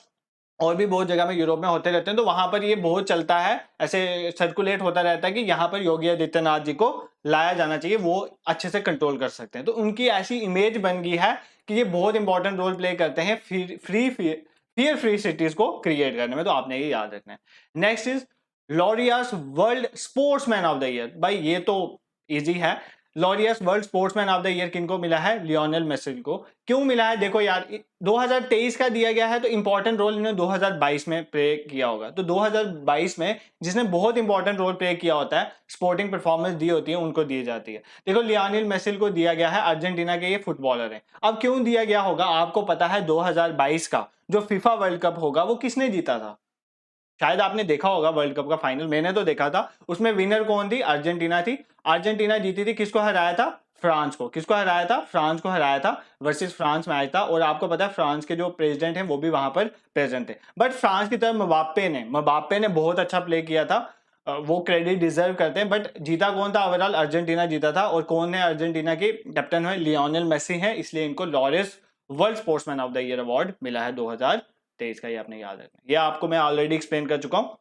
और भी बहुत जगह में यूरोप में होते रहते हैं, तो वहां पर ये बहुत चलता है, ऐसे सर्कुलेट होता रहता है कि यहाँ पर योगी आदित्यनाथ जी को लाया जाना चाहिए, वो अच्छे से कंट्रोल कर सकते हैं। तो उनकी ऐसी इमेज बन गई है कि ये बहुत इंपॉर्टेंट रोल प्ले करते हैं फियर फ्री सिटीज को क्रिएट करने में, तो आपने ये याद रखना है। Next is Laureus world sportsman of the year. भाई ये तो इजी है, Laureus world sportsman of the year किनको मिला है? लियोनेल मेसी को। क्यों मिला है? देखो यार 2023 का दिया गया है, तो इंपॉर्टेंट रोल इन्होंने 2022 में प्ले किया होगा, तो 2022 में जिसने बहुत इंपॉर्टेंट रोल प्ले किया होता है, स्पोर्टिंग परफॉर्मेंस दी होती है, उनको दी जाती है। देखो लियोनेल मेसी को दिया गया है, अर्जेंटीना के ये फुटबॉलर है। अब क्यों दिया गया होगा? आपको पता है 2022 का जो फीफा वर्ल्ड कप होगा वो किसने जीता था? शायद आपने देखा होगा वर्ल्ड कप का फाइनल, मैंने तो देखा था। उसमें विनर कौन थी? अर्जेंटीना थी। अर्जेंटीना जीती थी, किसको हराया था? फ्रांस को। किसको हराया था? फ्रांस को हराया था। वर्सेस फ्रांस मैच था, और आपको पता है फ्रांस के जो प्रेसिडेंट हैं वो भी वहां पर प्रेजेंट थे। बट फ्रांस की तरफ मबाप्पे ने बहुत अच्छा प्ले किया था, वो क्रेडिट डिजर्व करते हैं। बट जीता कौन था? ओवरऑल अर्जेंटीना जीता था। और कौन है अर्जेंटीना के कैप्टन? है लियोनेल मेसी है, इसलिए इनको Laureus world sportsman of the year award मिला है 2023 का। ये आपने याद रखना। ये आपको मैं ऑलरेडी एक्सप्लेन कर चुका हूँ।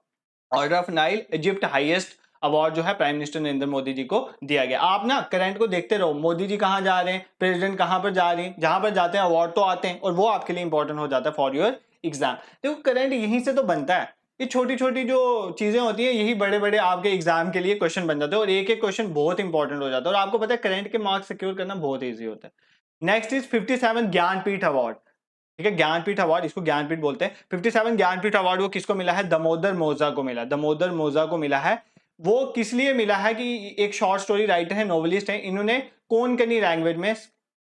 Order of Nile Egypt highest award जो है प्राइम मिनिस्टर नरेंद्र मोदी जी को दिया गया। आप ना करंट को देखते रहो, मोदी जी कहाँ जा रहे हैं, प्रेसिडेंट कहाँ पर जा रहे हैं, जहां पर जाते हैं अवार्ड तो आते हैं, और वो आपके लिए इंपॉर्टेंट हो जाता है फॉर योर एग्जाम। देखो करंट यहीं से तो बनता है। ये छोटी छोटी जो चीजें होती है, यही बड़े बड़े आपके एग्जाम के लिए क्वेश्चन बन जाते हैं, और एक एक क्वेश्चन बहुत इंपॉर्टेंट हो जाता है। और आपको पता है करंट के मार्क्स सिक्योर करना बहुत ईजी होता है। Next is 57 Jnanpith award. ठीक है, ज्ञानपीठ अवार्ड, इसको ज्ञानपीठ बोलते हैं। 57 ज्ञानपीठ अवार्ड वो किसको मिला है? दामोदर मोजा को मिला। दामोदर मोजा को मिला है। वो किस लिए मिला है? कि एक शॉर्ट स्टोरी राइटर है, नोवेलिस्ट है, इन्होंने कोंकणी लैंग्वेज में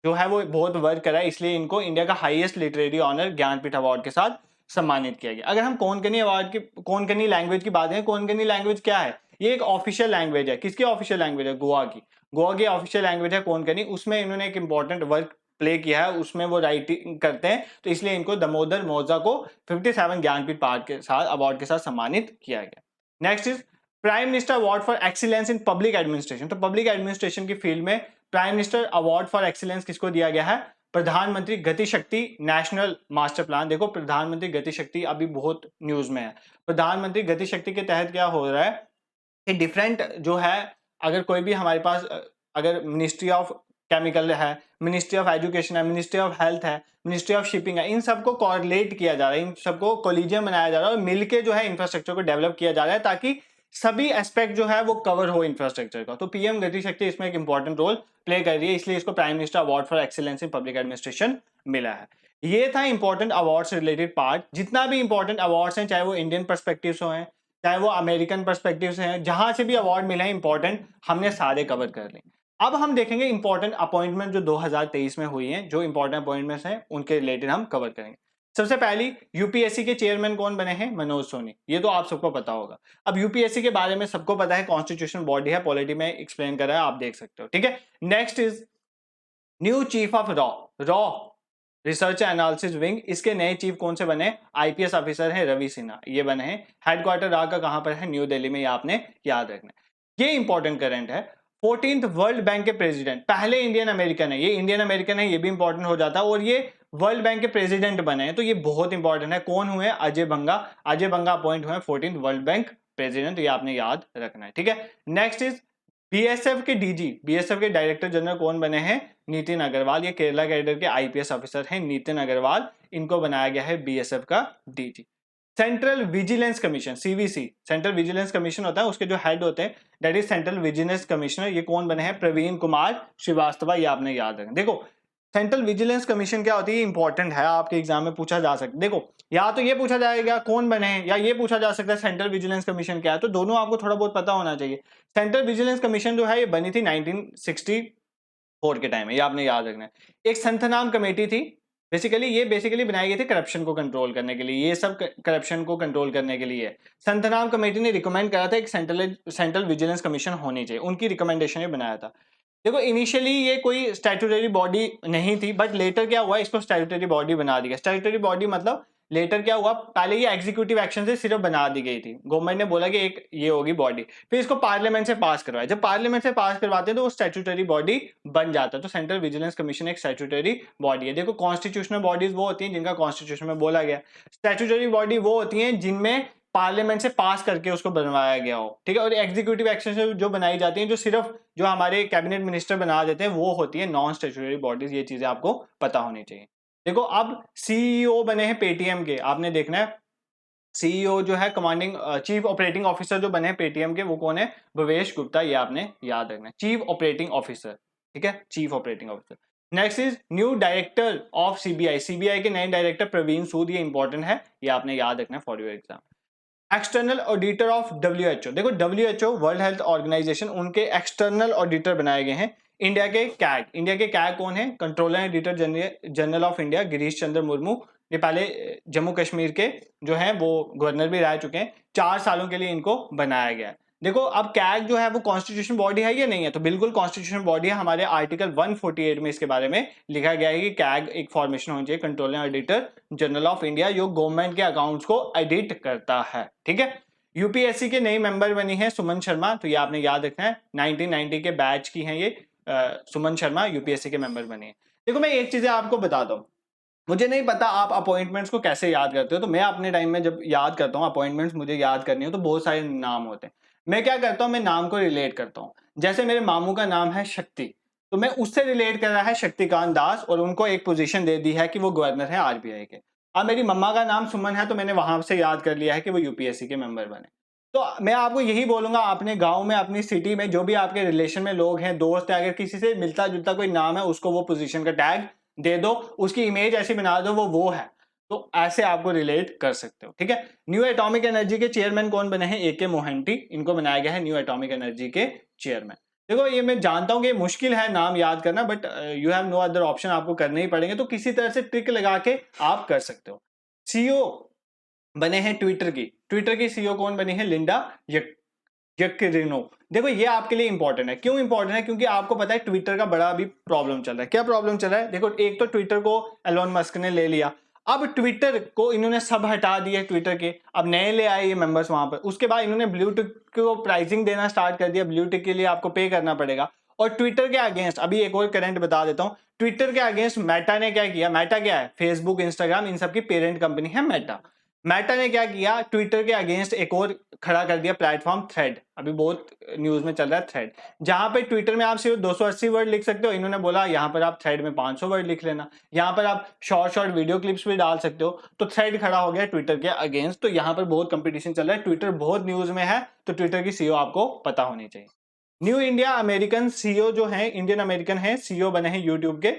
जो है वो बहुत वर्क करा है, इसलिए इनको इंडिया का highest literary honour Jnanpith award के साथ सम्मानित किया गया। अगर हम कोंकणी अवार्ड की, कोंकणी लैंग्वेज की बात करें, कोंकणी लैंग्वेज क्या है? ये एक ऑफिशियल लैंग्वेज है। किसकी ऑफिशियल लैंग्वेज है? गोवा की। गोवा की ऑफिशियल लैंग्वेज है कोंकणी। उसमें इन्होंने एक इंपॉर्टेंट वर्क प्ले किया है, उसमें वो राइटिंग करते हैं, तो इसलिए इनको दामोदर मोजा को 57 ज्ञानपीठ अवार्ड के साथ सम्मानित किया गया। Next is prime minister award for excellence in public administration. तो पब्लिक एडमिनिस्ट्रेशन की फील्ड में prime minister award for excellence किसको दिया गया है? प्रधानमंत्री गति शक्ति नेशनल मास्टर प्लान। देखो प्रधानमंत्री गति शक्ति अभी बहुत न्यूज में है। प्रधानमंत्री गति शक्ति के तहत क्या हो रहा है कि डिफरेंट जो है, अगर कोई भी हमारे पास अगर मिनिस्ट्री ऑफ केमिकल है, मिनिस्ट्री ऑफ एजुकेशन है, मिनिस्ट्री ऑफ हेल्थ है, मिनिस्ट्री ऑफ शिपिंग है, इन सबको कोऑर्डिनेट किया जा रहा है, इन सबको कोलिजियम बनाया जा रहा है, और मिलके जो है इंफ्रास्ट्रक्चर को डेवलप किया जा रहा है, ताकि सभी एस्पेक्ट जो है वो कवर हो इंफ्रास्ट्रक्चर का। तो पीएम गति शक्ति इसमें एक इंपॉर्टेंट रोल प्ले कर रही है, इसलिए इसको prime minister award for excellence in public administration मिला है। ये था इंपॉर्टेंट अवार्ड से रिलेटेड पार्ट। जितना भी इंपॉर्टेंट अवार्ड्स हैं, चाहे वो इंडियन पर्सपेक्टिव से हैं, चाहे वो अमेरिकन पर्सपेक्टिव से हैं, जहां से भी अवार्ड मिला है इंपॉर्टेंट, हमने सारे कवर कर लिए। अब हम देखेंगे इंपॉर्टेंट अपॉइंटमेंट जो 2023 में हुई हैं, जो इंपॉर्टेंट अपॉइंटमेंट्स हैं उनके रिलेटेड हम कवर करेंगे। सबसे पहली, यूपीएससी के चेयरमैन कौन बने हैं? मनोज सोनी। ये तो आप सबको पता होगा। अब यूपीएससी के बारे में सबको पता है, कॉन्स्टिट्यूशन बॉडी है, पॉलिटी में एक्सप्लेन कर रहा है, आप देख सकते हो। ठीक है, next is new chief of raw research analysis wing. इसके नए चीफ कौन से बने? आईपीएस ऑफिसर है रवि सिन्हा, ये बने हैं। हेडक्वार्टर रॉ का कहां पर है? न्यू दिल्ली में, ये आपने याद रखना है। ये इंपॉर्टेंट करंट है। 14th वर्ल्ड बैंक के प्रेसिडेंट, पहले इंडियन अमेरिकन है, ये इंडियन अमेरिकन है, ये भी इंपॉर्टेंट हो जाता है, और ये वर्ल्ड बैंक के प्रेसिडेंट बने हैं, तो ये बहुत इंपॉर्टेंट है। कौन हुए? अजय बंगा। अजय बंगा अपॉइंट हुए 14th वर्ल्ड बैंक प्रेसिडेंट, ये आपने याद रखना है। ठीक है, नेक्स्ट इज बीएसएफ के डीजी, बीएसएफ के डायरेक्टर जनरल कौन बने हैं? नितिन अग्रवाल। ये केरला कैडर के आईपीएस ऑफिसर हैं नितिन अग्रवाल, इनको बनाया गया है बीएसएफ का DG. Central vigilance commission, CVC, central vigilance commission होता है, उसके जो हेड होते हैं that is central vigilance commissioner, ये कौन बने हैं? प्रवीण कुमार श्रीवास्तव, ये आपने याद रखना। देखो सेंट्रल विजिलेंस कमीशन क्या होती है, इंपॉर्टेंट है, आपके एग्जाम में पूछा जा सकता है। देखो या तो ये पूछा जाएगा कौन बने हैं, या ये पूछा जा सकता है सेंट्रल विजिलेंस कमीशन क्या है, तो दोनों आपको थोड़ा बहुत पता होना चाहिए। सेंट्रल विजिलेंस कमीशन जो है ये बनी थी 1964 के टाइम में, ये आपने याद रखना है। एक संथनाम कमेटी थी, बेसिकली बनाई गई थी करप्शन को कंट्रोल करने के लिए, ये सब करप्शन को कंट्रोल करने के लिए। संथनाम कमेटी ने रिकमेंड करा था एक सेंट्रल विजिलेंस कमीशन होनी चाहिए, उनकी रिकमेंडेशन ये बनाया था। देखो इनिशियली ये कोई स्टैट्यूटरी बॉडी नहीं थी, बट लेटर क्या हुआ, इसको स्टैट्यूटरी बॉडी बना दिया। स्टैट्यूटरी बॉडी मतलब लेटर क्या हुआ, पहले ये एग्जीक्यूटिव एक्शन से सिर्फ बना दी गई थी, गवर्नमेंट ने बोला कि एक ये होगी बॉडी, फिर इसको पार्लियामेंट से पास करवाया। जब पार्लियामेंट से पास करवाते हैं तो वो स्टैट्यूटरी बॉडी बन जाता है। तो सेंट्रल विजिलेंस कमीशन एक स्टैट्यूटरी बॉडी है। देखो कॉन्स्टिट्यूशनल बॉडीज वो होती हैं जिनका कॉन्स्टिट्यूशन में बोला गया, स्टैट्यूटरी बॉडी वो होती हैं जिनमें पार्लियामेंट से पास करके उसको बनवाया गया हो। ठीक है, और एग्जीक्यूटिव एक्शन से जो बनाई जाती हैं, जो सिर्फ जो हमारे कैबिनेट मिनिस्टर बना देते हैं, वो होती है नॉन स्टैट्यूटरी बॉडीज। ये चीजें आपको पता होनी चाहिए। देखो अब सीईओ बने हैं पेटीएम के, आपने देखना है सीईओ जो है कमांडिंग चीफ ऑपरेटिंग ऑफिसर जो बने हैं पेटीएम के, वो कौन है? भवेश गुप्ता, ये आपने याद रखना है, चीफ ऑपरेटिंग ऑफिसर। ठीक है, chief operating officer. Next is new director of CBI, CBI के नए डायरेक्टर प्रवीण सूद, ये इंपॉर्टेंट है, ये आपने याद रखना है for your exam. External auditor of WHO, देखो डब्ल्यूएचओ वर्ल्ड हेल्थ ऑर्गेनाइजेशन, उनके एक्सटर्नल ऑडिटर बनाए गए हैं। इंडिया के कैग कौन है? Controller editor general of India Girish Chandra Murmu, ये पहले जम्मू कश्मीर के जो हैं वो गवर्नर भी रह चुके हैं। 4 सालों के लिए इनको बनाया गया है। देखो अब कैग जो है वो कॉन्स्टिट्यूशन बॉडी है या नहीं है, तो बिल्कुल कॉन्स्टिट्यूशन बॉडी है। हमारे आर्टिकल 148 में इसके बारे में लिखा गया है कि कैग एक फॉर्मेशन होनी चाहिए, controlling auditor general of India, जो गवर्नमेंट के अकाउंट्स को ऑडिट करता है। ठीक है। यूपीएससी के नई मेंबर बनी है सुमन शर्मा, तो ये आपने याद रखना है, 1990 के बैच की हैं ये सुमन शर्मा यूपीएससी के मेंबर बनी है। देखो मैं एक चीज आपको बता दूं, मुझे नहीं पता आप अपॉइंटमेंट्स को कैसे याद करते हो, तो मैं अपने टाइम में जब याद करता हूँ अपॉइंटमेंट्स मुझे याद करनी हो तो बहुत सारे नाम होते हैं। मैं क्या करता हूँ, मैं नाम को रिलेट करता हूँ। जैसे मेरे मामू का नाम है शक्ति, तो मैं उससे रिलेट कर रहा है शक्तिकांत दास, और उनको एक पोजीशन दे दी है कि वो गवर्नर है आरबीआई के। अब मेरी मम्मा का नाम सुमन है, तो मैंने वहां से याद कर लिया है कि वो यूपीएससी के मेंबर बने। तो मैं आपको यही बोलूंगा, अपने गांव में अपनी सिटी में जो भी आपके रिलेशन में लोग हैं, दोस्त है, अगर किसी से मिलता जुलता कोई नाम है उसको वो पोजीशन का टैग दे दो, उसकी इमेज ऐसी बना दो वो है, तो ऐसे आपको रिलेट कर सकते हो। ठीक है। न्यू एटॉमिक एनर्जी के चेयरमैन कौन बने हैं, ए.के. मोहंती, इनको बनाया गया है न्यू एटॉमिक एनर्जी के चेयरमैन। देखो ये मैं जानता हूं कि मुश्किल है नाम याद करना, but you have no other option, आपको करने ही पड़ेंगे, तो किसी तरह से ट्रिक लगा के आप कर सकते हो। सीईओ बने हैं ट्विटर की सीईओ कौन बनी है, लिंडा यक्करिनो। देखो ये आपके लिए इंपॉर्टेंट है। क्यों इंपॉर्टेंट है, क्योंकि आपको पता है ट्विटर का बड़ा अभी प्रॉब्लम चल रहा है। क्या प्रॉब्लम चल रहा है, देखो एक तो ट्विटर को एलोन मस्क ने ले लिया, अब ट्विटर को इन्होंने सब हटा दिए ट्विटर के, अब नए ले आए ये मेंबर्स वहां पर। उसके बाद इन्होंने ब्लू टिक को प्राइसिंग देना स्टार्ट कर दिया, ब्लू टिक के लिए आपको पे करना पड़ेगा। और ट्विटर के अगेंस्ट अभी एक और करंट बता देता हूं, ट्विटर के अगेंस्ट मेटा ने क्या किया, मेटा क्या है, फेसबुक इंस्टाग्राम इन सब की पेरेंट कंपनी है मेटा। मेटा ने क्या किया, ट्विटर के अगेंस्ट एक और खड़ा कर दिया प्लेटफॉर्म थ्रेड, अभी बहुत न्यूज में चल रहा है थ्रेड, जहां पे ट्विटर में आप सिर्फ 280 वर्ड लिख सकते हो, इन्होंने बोला यहां पर आप थ्रेड में 500 वर्ड लिख लेना, यहां पर आप शॉर्ट वीडियो क्लिप्स भी डाल सकते हो। तो थ्रेड खड़ा हो गया ट्विटर के अगेंस्ट, तो यहां पर बहुत कंपटीशन चल रहा है, ट्विटर बहुत न्यूज में है, तो ट्विटर की सीईओ आपको पता होनी चाहिए। न्यू इंडिया अमेरिकन सीईओ जो है, इंडियन अमेरिकन है, सीईओ बने हैं यूट्यूब के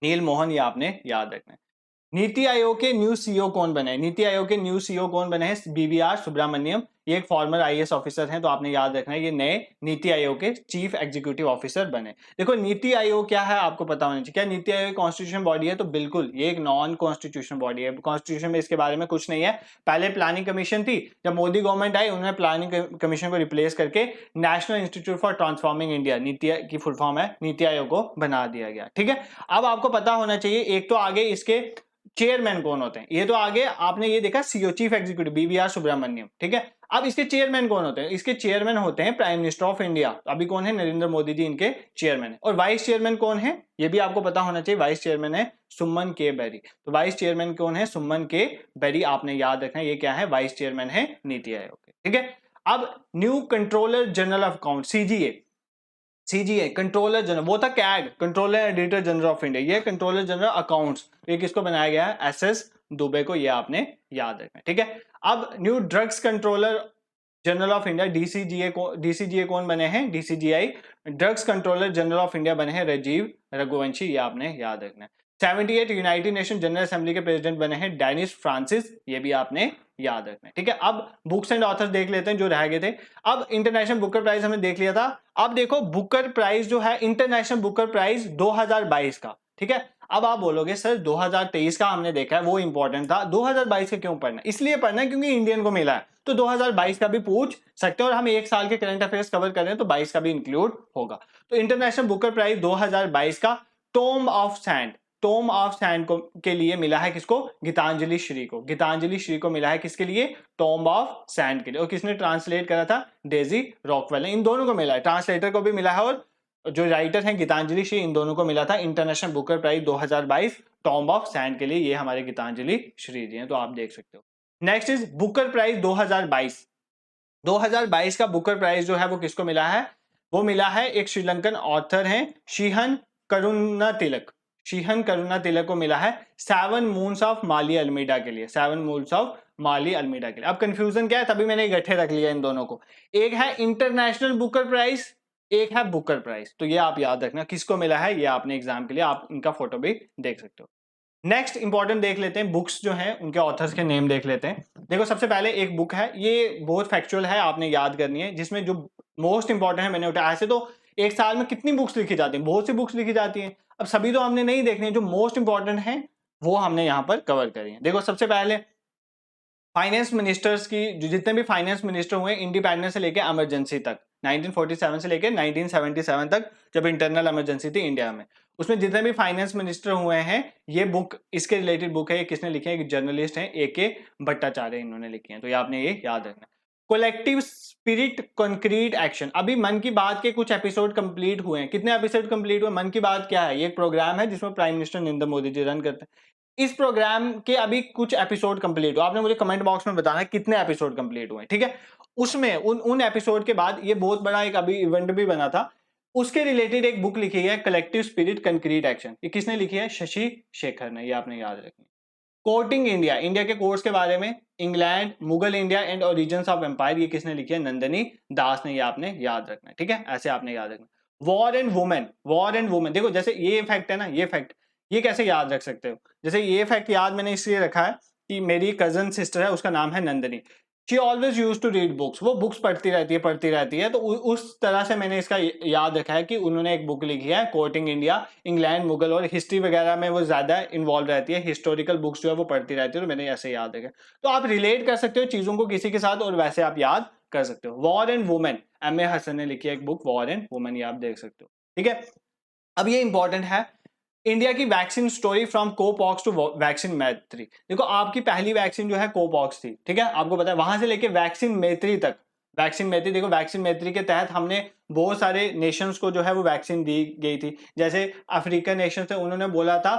नील मोहन, ये आपने याद रखना है। नीति आयोग के न्यू सीईओ कौन बने हैं, नीति आयोग के न्यू सीईओ कौन बने हैं, बीवीआर सुब्रमण्यम, ये एक फॉर्मर आईएएस ऑफिसर हैं, तो आपने याद रखना है ये नए नीति आयोग के चीफ एग्जीक्यूटिव ऑफिसर बने। देखो नीति आयोग क्या है आपको पता होना चाहिए। क्या नीति आयोग कॉन्स्टिट्यूशन बॉडी है, तो बिल्कुल ये एक नॉन कॉन्स्टिट्यूशन बॉडी है, कॉन्स्टिट्यूशन में इसके बारे में कुछ नहीं है। पहले प्लानिंग कमीशन थी, जब मोदी गवर्नमेंट आई उन्होंने प्लानिंग कमीशन को रिप्लेस करके national institute for transforming India, नीति की फुल फॉर्म है, नीति आयोग को बना दिया गया। ठीक है। अब आपको पता होना चाहिए एक तो आगे इसके चेयरमैन कौन होते हैं, ये तो आगे आपने ये देखा CEO chief executive BVR Subrahmanyam. ठीक है। अब इसके चेयरमैन कौन होते हैं, इसके चेयरमैन होते हैं प्राइम मिनिस्टर ऑफ इंडिया, अभी कौन है, नरेंद्र मोदी जी इनके चेयरमैन है। और वाइस चेयरमैन कौन है, ये भी आपको पता होना चाहिए, वाइस चेयरमैन है सुमन के बेरी। तो वाइस चेयरमैन कौन है, सुमन के बेरी, आपने याद रखना है ये क्या है, वाइस चेयरमैन है नीति आयोग के। ठीक है। अब new controller general of account CGA controller general, वो था CAG controller editor general of India, ये कंट्रोलर जनरल अकाउंट्स, ये किसको बनाया गया है, एसएस दुबे को, ये आपने याद रखना है। ठीक है। अब new drugs controller general of India DCGA कौन बने हैं, DCGI drugs controller general of India बने हैं राजीव रघुवंशी, ये आपने याद रखना है। 78 यूनाइटेड नेशन जनरल असेंबली के प्रेसिडेंट बने हैं डेनिस फ्रांसिस, ये भी आपने याद रखना है। ठीक है। अब बुक्स एंड ऑथर्स देख लेते हैं जो रह गए थे। अब इंटरनेशनल बुकर प्राइज हमने देख लिया था। अब देखो बुकर प्राइज जो है, इंटरनेशनल बुकर प्राइज 2022 का। ठीक है। अब आप बोलोगे सर 2023 का हमने देखा है वो इंपॉर्टेंट था, 2022 का क्यों पढ़ना, इसलिए पढ़ना है क्योंकि इंडियन को मिला है, तो 2022 का भी पूछ सकते हैं, और हम एक साल के करंट अफेयर्स कवर कर रहे हैं तो 22 का भी इंक्लूड होगा। तो इंटरनेशनल बुकर प्राइज 2022 का टॉम ऑफ सैंड को के लिए मिला है किसको, गीतांजलि श्री को, गीतांजलि श्री को मिला है किसके लिए, टॉम ऑफ सैंड के लिए। और किसने ट्रांसलेट करा था, डेजी रॉकवेल ने, इन दोनों को मिला है, ट्रांसलेटर को भी मिला है और जो राइटर हैं गीतांजलि श्री, इन दोनों को मिला था international Booker prize 2022 tomb of sand के लिए, ये हमारे गीतांजलि श्री जी हैं, तो आप देख सकते हो। नेक्स्ट इज बुकर प्राइज 2022 का बुकर प्राइज जो है वो किसको मिला है, वो मिला है एक श्रीलंकन ऑथर हैं शिहन करुणातिलक को मिला है 7 मून्स ऑफ माली अल्मीडा के लिए, 7 मून्स ऑफ माली अल्मीडा के लिए। अब कंफ्यूजन क्या है, तभी मैंने इकट्ठे रख लिया इन दोनों को, एक है इंटरनेशनल बुकर प्राइज, एक है बुकर प्राइज, तो ये आप याद रखना किसको मिला है, ये आपने एग्जाम के लिए आप इनका फोटो भी देख सकते हो। नेक्स्ट इंपॉर्टेंट देख लेते हैं, बुक्स जो हैं उनके ऑथर्स के नेम देख लेते हैं। देखो सबसे पहले एक बुक है, ये बहुत फैक्चुअल है, आपने याद करनी है, जिसमें जो मोस्ट इंपॉर्टेंट है मैंने उठाया। ऐसे तो एक साल में कितनी बुक्स लिखी जाती हैं, बहुत सी बुक्स लिखी जाती हैं, अब सभी तो हमने नहीं देखनी है, जो मोस्ट इंपॉर्टेंट है वो हमने यहाँ पर कवर करी है। देखो सबसे पहले फाइनेंस मिनिस्टर्स की, जो जितने भी फाइनेंस मिनिस्टर हुए इंडिपेंडेंस से लेकर इमरजेंसी तक, 1947 से लेकर 1977 तक जब इंटरनल इमरजेंसी थी इंडिया में, उसमें जितने भी फाइनेंस मिनिस्टर हुए हैं, ये बुक इसके रिलेटेड बुक है। ये किसने लिखी है? एक जर्नलिस्ट हैं AK भट्टाचार्य, इन्होंने लिखी है। तो ये आपने ये याद रखना। Collective spirit concrete action. अभी मन की बात के कुछ एपिसोड कंप्लीट हुए हैं। कितने एपिसोड कंप्लीट हुए? मन की बात क्या है? ये एक प्रोग्राम है जिसमें प्राइम मिनिस्टर नरेंद्र मोदी जी रन करते हैं। इस प्रोग्राम के अभी कुछ एपिसोड कंप्लीट हुए। आपने मुझे कमेंट बॉक्स में बताना है कितने एपिसोड कंप्लीट हुए, ठीक है? उसमें उन एपिसोड के बाद ये बहुत बड़ा एक अभी इवेंट भी बना था, उसके रिलेटेड एक बुक लिखी है कलेक्टिव स्पिरिट कंक्रीट एक्शन। ये किसने लिखी है? शशि शेखर ने। ये आपने याद रखनी। कोर्टिंग इंडिया, इंडिया के कोर्स के बारे में, England, Mughal India and origins of empire, ये किसने लिखी है? नंदिनी दास ने। ये आपने याद रखना है, ठीक है? ऐसे आपने याद रखना। War and women, war and women, देखो जैसे ये फैक्ट है ना, ये फैक्ट ये कैसे याद रख सकते हो? जैसे ये फैक्ट याद मैंने इसलिए रखा है कि मेरी कजन सिस्टर है, उसका नाम है Nandini. She always use to read books, वो बुक्स पढ़ती रहती है। तो उस तरह से मैंने इसका याद रखा है कि उन्होंने एक बुक लिखी है कोर्टिंग इंडिया। इंग्लैंड, मुगल और हिस्ट्री वगैरह में वो ज्यादा इन्वॉल्व रहती है, हिस्टोरिकल बुक्स जो है वो पढ़ती रहती है। तो मैंने ऐसे याद रखा। तो आप रिलेट कर सकते हो चीजों को किसी के साथ और वैसे आप याद कर सकते हो। War and women, MA Hasan ने लिखी है एक बुक वॉर एंड वुमेन, ये आप देख सकते हो, ठीक है? अब ये इंपॉर्टेंट है, इंडिया की vaccine story from cowpox to vaccine Maitri. देखो आपकी पहली वैक्सीन जो है कोपॉक्स थी, ठीक है? आपको पता है, वहां से लेके वैक्सीन मैत्री तक। वैक्सीन मैत्री, देखो वैक्सीन मैत्री के तहत हमने बहुत सारे नेशंस को जो है वो वैक्सीन दी गई थी। जैसे अफ्रीकन नेशन थे, उन्होंने बोला था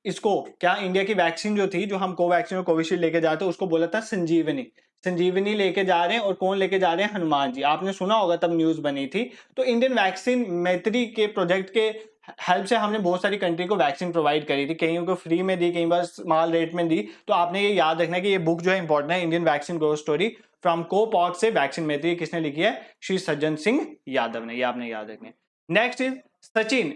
इसको क्या, इंडिया की वैक्सीन जो थी, जो हम कोवैक्सीन और कोविशील्ड लेके जाते हैं, उसको बोला था संजीवनी। संजीवनी लेके जा रहे हैं, और कौन लेके जा रहे हैं? हनुमान जी। आपने सुना होगा, तब न्यूज बनी थी। तो इंडियन वैक्सीन मैत्री के प्रोजेक्ट के हेल्प से हमने बहुत सारी कंट्री को वैक्सीन प्रोवाइड करी थी, कहीं को फ्री में दी, कई बार स्मॉल रेट में दी। तो आपने ये याद रखना है कि ये बुक जो है इंपॉर्टेंट है, Indian vaccine growth story from cowpox से वैक्सीन मैत्री, किसने लिखी है? श्री सज्जन सिंह यादव ने। ये आपने याद रखना है। Next is Sachin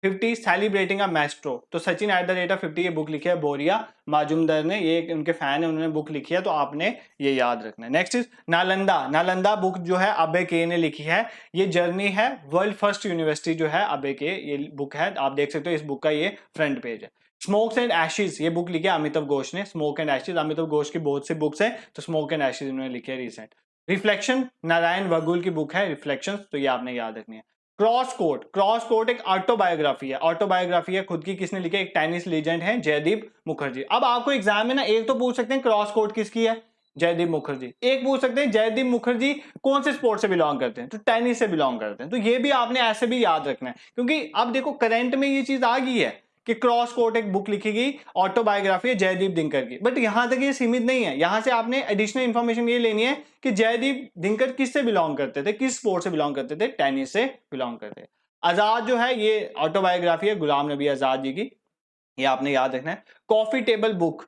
@50 celebrating a Maestro. तो सचिन @50 ये बुक लिखी है बोरिया माजुमदार ने, ये उनके फैन है, उन्होंने बुक लिखी है। तो आपने ये याद रखना है। Next is Nalanda. Nalanda book जो है अबे के ने लिखी है। ये जर्नी है वर्ल्ड फर्स्ट यूनिवर्सिटी जो है अबे के, ये बुक है, आप देख सकते हो। इस बुक का ये फ्रंट पेज है। स्मोक्स एंड एशेज, ये बुक लिखी है अमिताभ घोष ने। Smoke and Ashes, Amitabh Ghosh की बहुत सी बुक्स है, तो स्मोक एंड एशेज उन्होंने लिखी है रिसेंट। रिफ्लेक्शन, नारायण वगुल की बुक है रिफ्लेक्शन, तो ये आपने याद रखनी है। क्रॉस कोर्ट, क्रॉस कोर्ट एक ऑटोबायोग्राफी है, ऑटोबायोग्राफी है खुद की, किसने लिखी है? एक टेनिस लीजेंड है जयदीप मुखर्जी। अब आपको एग्जाम में ना एक तो पूछ सकते हैं क्रॉस कोर्ट किसकी है? जयदीप मुखर्जी। एक पूछ सकते हैं जयदीप मुखर्जी कौन से स्पोर्ट से बिलोंग करते हैं? तो टेनिस से बिलोंग करते हैं। तो ये भी आपने ऐसे भी याद रखना है, क्योंकि अब देखो करंट में ये चीज आ गई है कि क्रॉस कोर्ट एक बुक लिखी गई, ऑटोबायोग्राफी है जयदीप दिनकर की। बट यहां तक ये सीमित नहीं है, यहां से आपने एडिशनल इंफॉर्मेशन ये लेनी है कि जयदीप दिनकर किससे बिलोंग करते थे, किस स्पोर्ट से बिलोंग करते थे? टेनिस से बिलोंग करते थे। आजाद जो है ये ऑटोबायोग्राफी है गुलाम नबी आजाद जी की, ये आपने याद रखना है। Coffee table book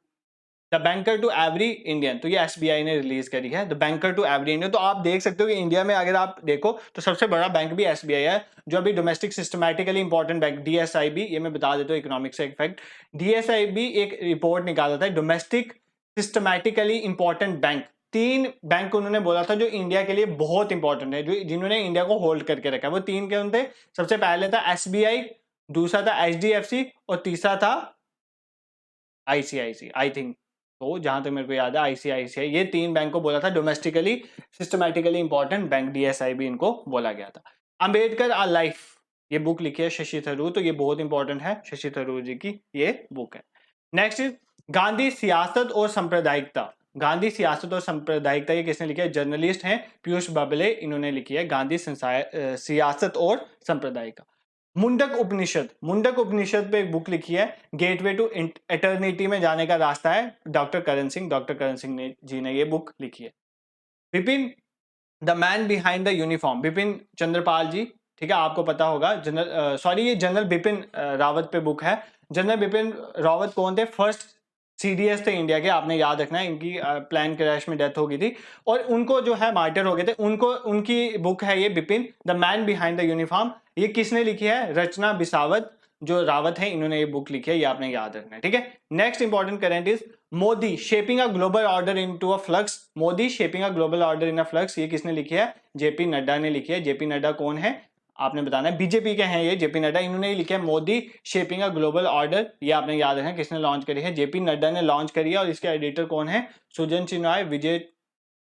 the banker to every Indian, तो ये SBI ने रिलीज करी है, the banker to every Indian. तो आप देख सकते हो कि इंडिया में अगर आप देखो तो सबसे बड़ा बैंक भी SBI है, जो अभी domestic systematically important bank. DSIB, ये मैं बता देता हूँ इकोनॉमिक्स से एक फैक्ट, DSIB एक रिपोर्ट निकाला था, domestic systematically important bank. 3 bank उन्होंने बोला था जो इंडिया के लिए बहुत इंपॉर्टेंट है, जो जिन्होंने इंडिया को होल्ड करके रखा है। वो 3 कौन थे? सबसे पहले था SBI, दूसरा था HDFC और तीसरा था ICICI आई थिंक। तो जहां तक मेरे को याद है ICICI, ये 3 बैंक को बोला था domestically systematically important bank, DSIB इनको बोला गया था। अंबेडकर आ लाइफ, ये बुक लिखी है शशि थरूर, तो ये बहुत इंपॉर्टेंट है, शशि थरूर जी की ये बुक है। नेक्स्ट इज गांधी सियासत और सांप्रदायिकता। गांधी सियासत और सांप्रदायिकता, ये किसने लिखी है? जर्नलिस्ट हैं पीयूष बाबले, इन्होंने लिखी है गांधी सियासत और सांप्रदायिकता। मुंडक उपनिषद, मुंडक उपनिषद पे एक बुक लिखी है, गेटवे टू एटर्निटी में जाने का रास्ता है, डॉक्टर करण सिंह जी ने ये बुक लिखी है। Bipin the man behind the uniform, Bipin Chandrapal ji, ठीक है, आपको पता होगा। ये जनरल बिपिन रावत पे बुक है। जनरल बिपिन रावत कौन थे? फर्स्ट CDS थे इंडिया के, आपने याद रखना है। इनकी प्लेन क्रैश में डेथ हो गई थी और उनको जो है मार्टर हो गए थे, उनको उनकी बुक है ये Bipin the man behind the uniform. ये किसने लिखी है? रचना बिसावत, जो रावत है, इन्होंने ये बुक लिखी है, ये आपने याद रखना है, ठीक है। Next important current is Modi shaping a global order into a flux. Modi shaping a global order in a flux, ये किसने लिखी है? JP नड्डा ने लिखी है। JP नड्डा कौन है? आपने बताना है। बीजेपी के हैं ये, जेपी नड्डा, इन्होंने ही लिखे है Modi shaping a global order. ये आपने याद रखना किसने लॉन्च करी है, जेपी नड्डा ने लॉन्च करी है। और इसके एडिटर कौन है, सुजन सिन्हा, विजय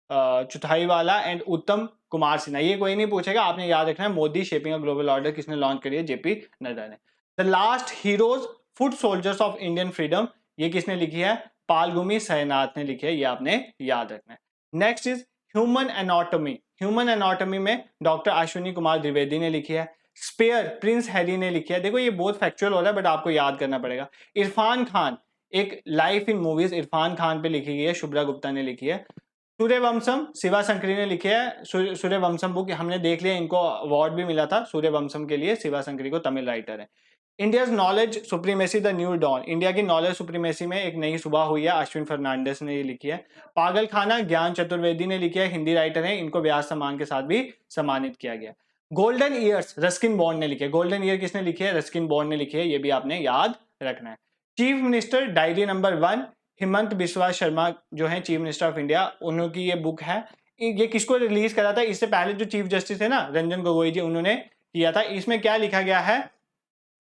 चुथाईवाला एंड उत्तम कुमार सिन्हा। ये कोई नहीं पूछेगा, आपने याद रखना है Modi shaping a global order किसने लॉन्च करी है, जेपी नड्डा ने। The last heroes foot soldiers of Indian freedom, ये किसने लिखी है, पालगुमी सैनाथ ने लिखी है, ये आपने याद रखना है। Next is human anatomy. Human anatomy में डॉक्टर अश्विनी कुमार द्विवेदी ने लिखी है। स्पेयर प्रिंस हैरी ने लिखी है। देखो ये बहुत फैक्चुअल हो रहा है बट आपको याद करना पड़ेगा। इरफान खान, एक life in movies Irfan Khan पे लिखी गई है, शुभ्रा गुप्ता ने लिखी है। सूर्यवंशम शिवाशंकरी ने लिखे है। सूर्यवंशम बुक हमने देख लिया, इनको अवार्ड भी मिला था सूर्यवंशम के लिए, शिवाशंकरी को, तमिल राइटर है। India's knowledge supremacy the new dawn, India की नॉलेज सुप्रीमेसी में एक नई सुबह हुई है, अश्विन फर्नांडिस ने ये लिखी है। पागल खाना ज्ञान चतुर्वेदी ने लिखी है, हिंदी राइटर है, इनको व्यास सम्मान के साथ भी सम्मानित किया गया। गोल्डन ईयर्स रस्किन बॉन्ड ने लिखे। गोल्डन ईयर किसने लिखी है, रस्किन बॉन्ड ने लिखी है, ये भी आपने याद रखना है। Chief minister diary number 1, Himanta Biswa Sharma जो है चीफ मिनिस्टर ऑफ इंडिया, उनकी ये बुक है। ये किसको रिलीज करा था, इससे पहले जो चीफ जस्टिस है ना रंजन गोगोई जी, उन्होंने किया था। इसमें क्या लिखा गया है,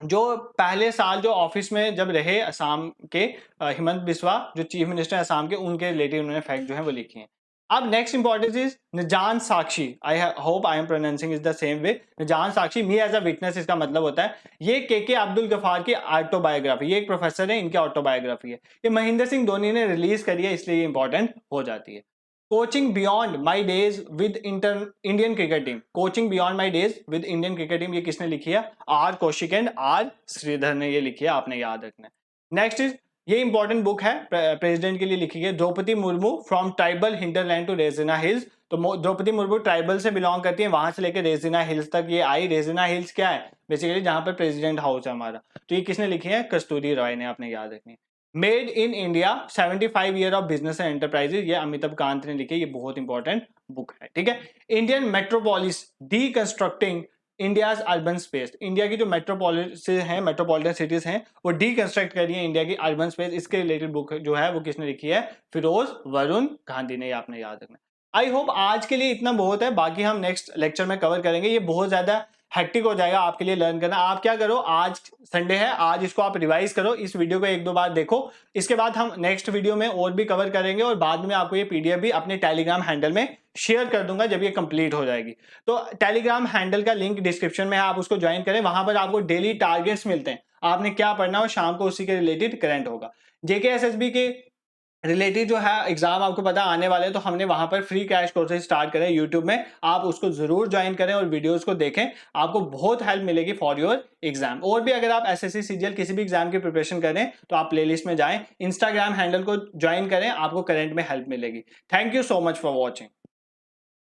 जो पहले साल जो ऑफिस में जब रहे असम के हिमंत बिस्वा जो चीफ मिनिस्टर असम के, उनके रिलेटेड उन्होंने फैक्ट जो है वो लिखे हैं। अब next importance is Nijan Sakshi, I hope I am pronouncing is the same way. Nijan Sakshi, me as a witness इसका मतलब होता है, ये के अब्दुल गफार की ऑटोबायोग्राफी, ये एक प्रोफेसर है, इनकी ऑटोबायोग्राफी है। ये महेंद्र सिंह धोनी ने रिलीज करी है, इसलिए ये इंपॉर्टेंट हो जाती है। Coaching beyond my days with Indian cricket team, coaching beyond my days with Indian cricket team, ये किसने लिखी है, R Kaushik and R Sridhar ने ये लिखी है, आपने याद रखना है। नेक्स्ट इज, ये इंपॉर्टेंट बुक है, प्रेसिडेंट के लिए लिखी गई, Draupadi Murmu from tribal hinterland to Raisina hills. तो द्रौपदी मुर्मू ट्राइबल से बिलोंग करती है, वहां से लेकर रेजिना हिल्स तक ये आई। रेजिना हिल्स क्या है, बेसिकली जहां पर प्रेसिडेंट हाउस है हमारा। तो ये किसने लिखी है, कस्तूरी रॉय ने, आपने याद रखनी है। Made in India 75 year of business and enterprises, ये अमिताभ कांत ने लिखी है, ये बहुत इंपॉर्टेंट बुक है, ठीक है। Indian metropolis deconstructing India's urban space, India की जो मेट्रोपोलिस हैं, मेट्रोपॉलिटन सिटीज हैं, वो डीकंस्ट्रक्ट कर रही है इंडिया की अर्बन स्पेस। इसके रिलेटेड बुक जो है वो किसने लिखी है, फिरोज वरुण गांधी ने, आपने याद रखना। आई होप आज के लिए इतना बहुत है, बाकी हम नेक्स्ट लेक्चर में कवर करेंगे। ये बहुत ज्यादा हेक्टिक हो जाएगा आपके लिए लर्न करना। आप क्या करो, आज संडे है, आज इसको आप रिवाइज करो, इस वीडियो को 1-2 बार देखो। इसके बाद हम नेक्स्ट वीडियो में और भी कवर करेंगे, और बाद में आपको ये पीडीएफ भी अपने टेलीग्राम हैंडल में शेयर कर दूंगा जब ये कंप्लीट हो जाएगी। तो टेलीग्राम हैंडल का लिंक डिस्क्रिप्शन में है, आप उसको ज्वाइन करें, वहां पर आपको डेली टारगेट्स मिलते हैं, आपने क्या पढ़ना हो, शाम को उसी के रिलेटेड करंट होगा। जेके एसएसबी के रिलेटेड जो है एग्जाम आपको पता आने वाले हैं, तो हमने वहां पर फ्री क्रैश कोर्सेज स्टार्ट करें यूट्यूब में, आप उसको जरूर ज्वाइन करें और वीडियोस को देखें, आपको बहुत हेल्प मिलेगी फॉर योर एग्जाम। और भी अगर आप एसएससी सीजीएल किसी भी एग्जाम की प्रिपरेशन करें तो आप प्लेलिस्ट में जाएं, इंस्टाग्राम हैंडल को ज्वाइन करें, आपको करंट में हेल्प मिलेगी। Thank you so much for watching.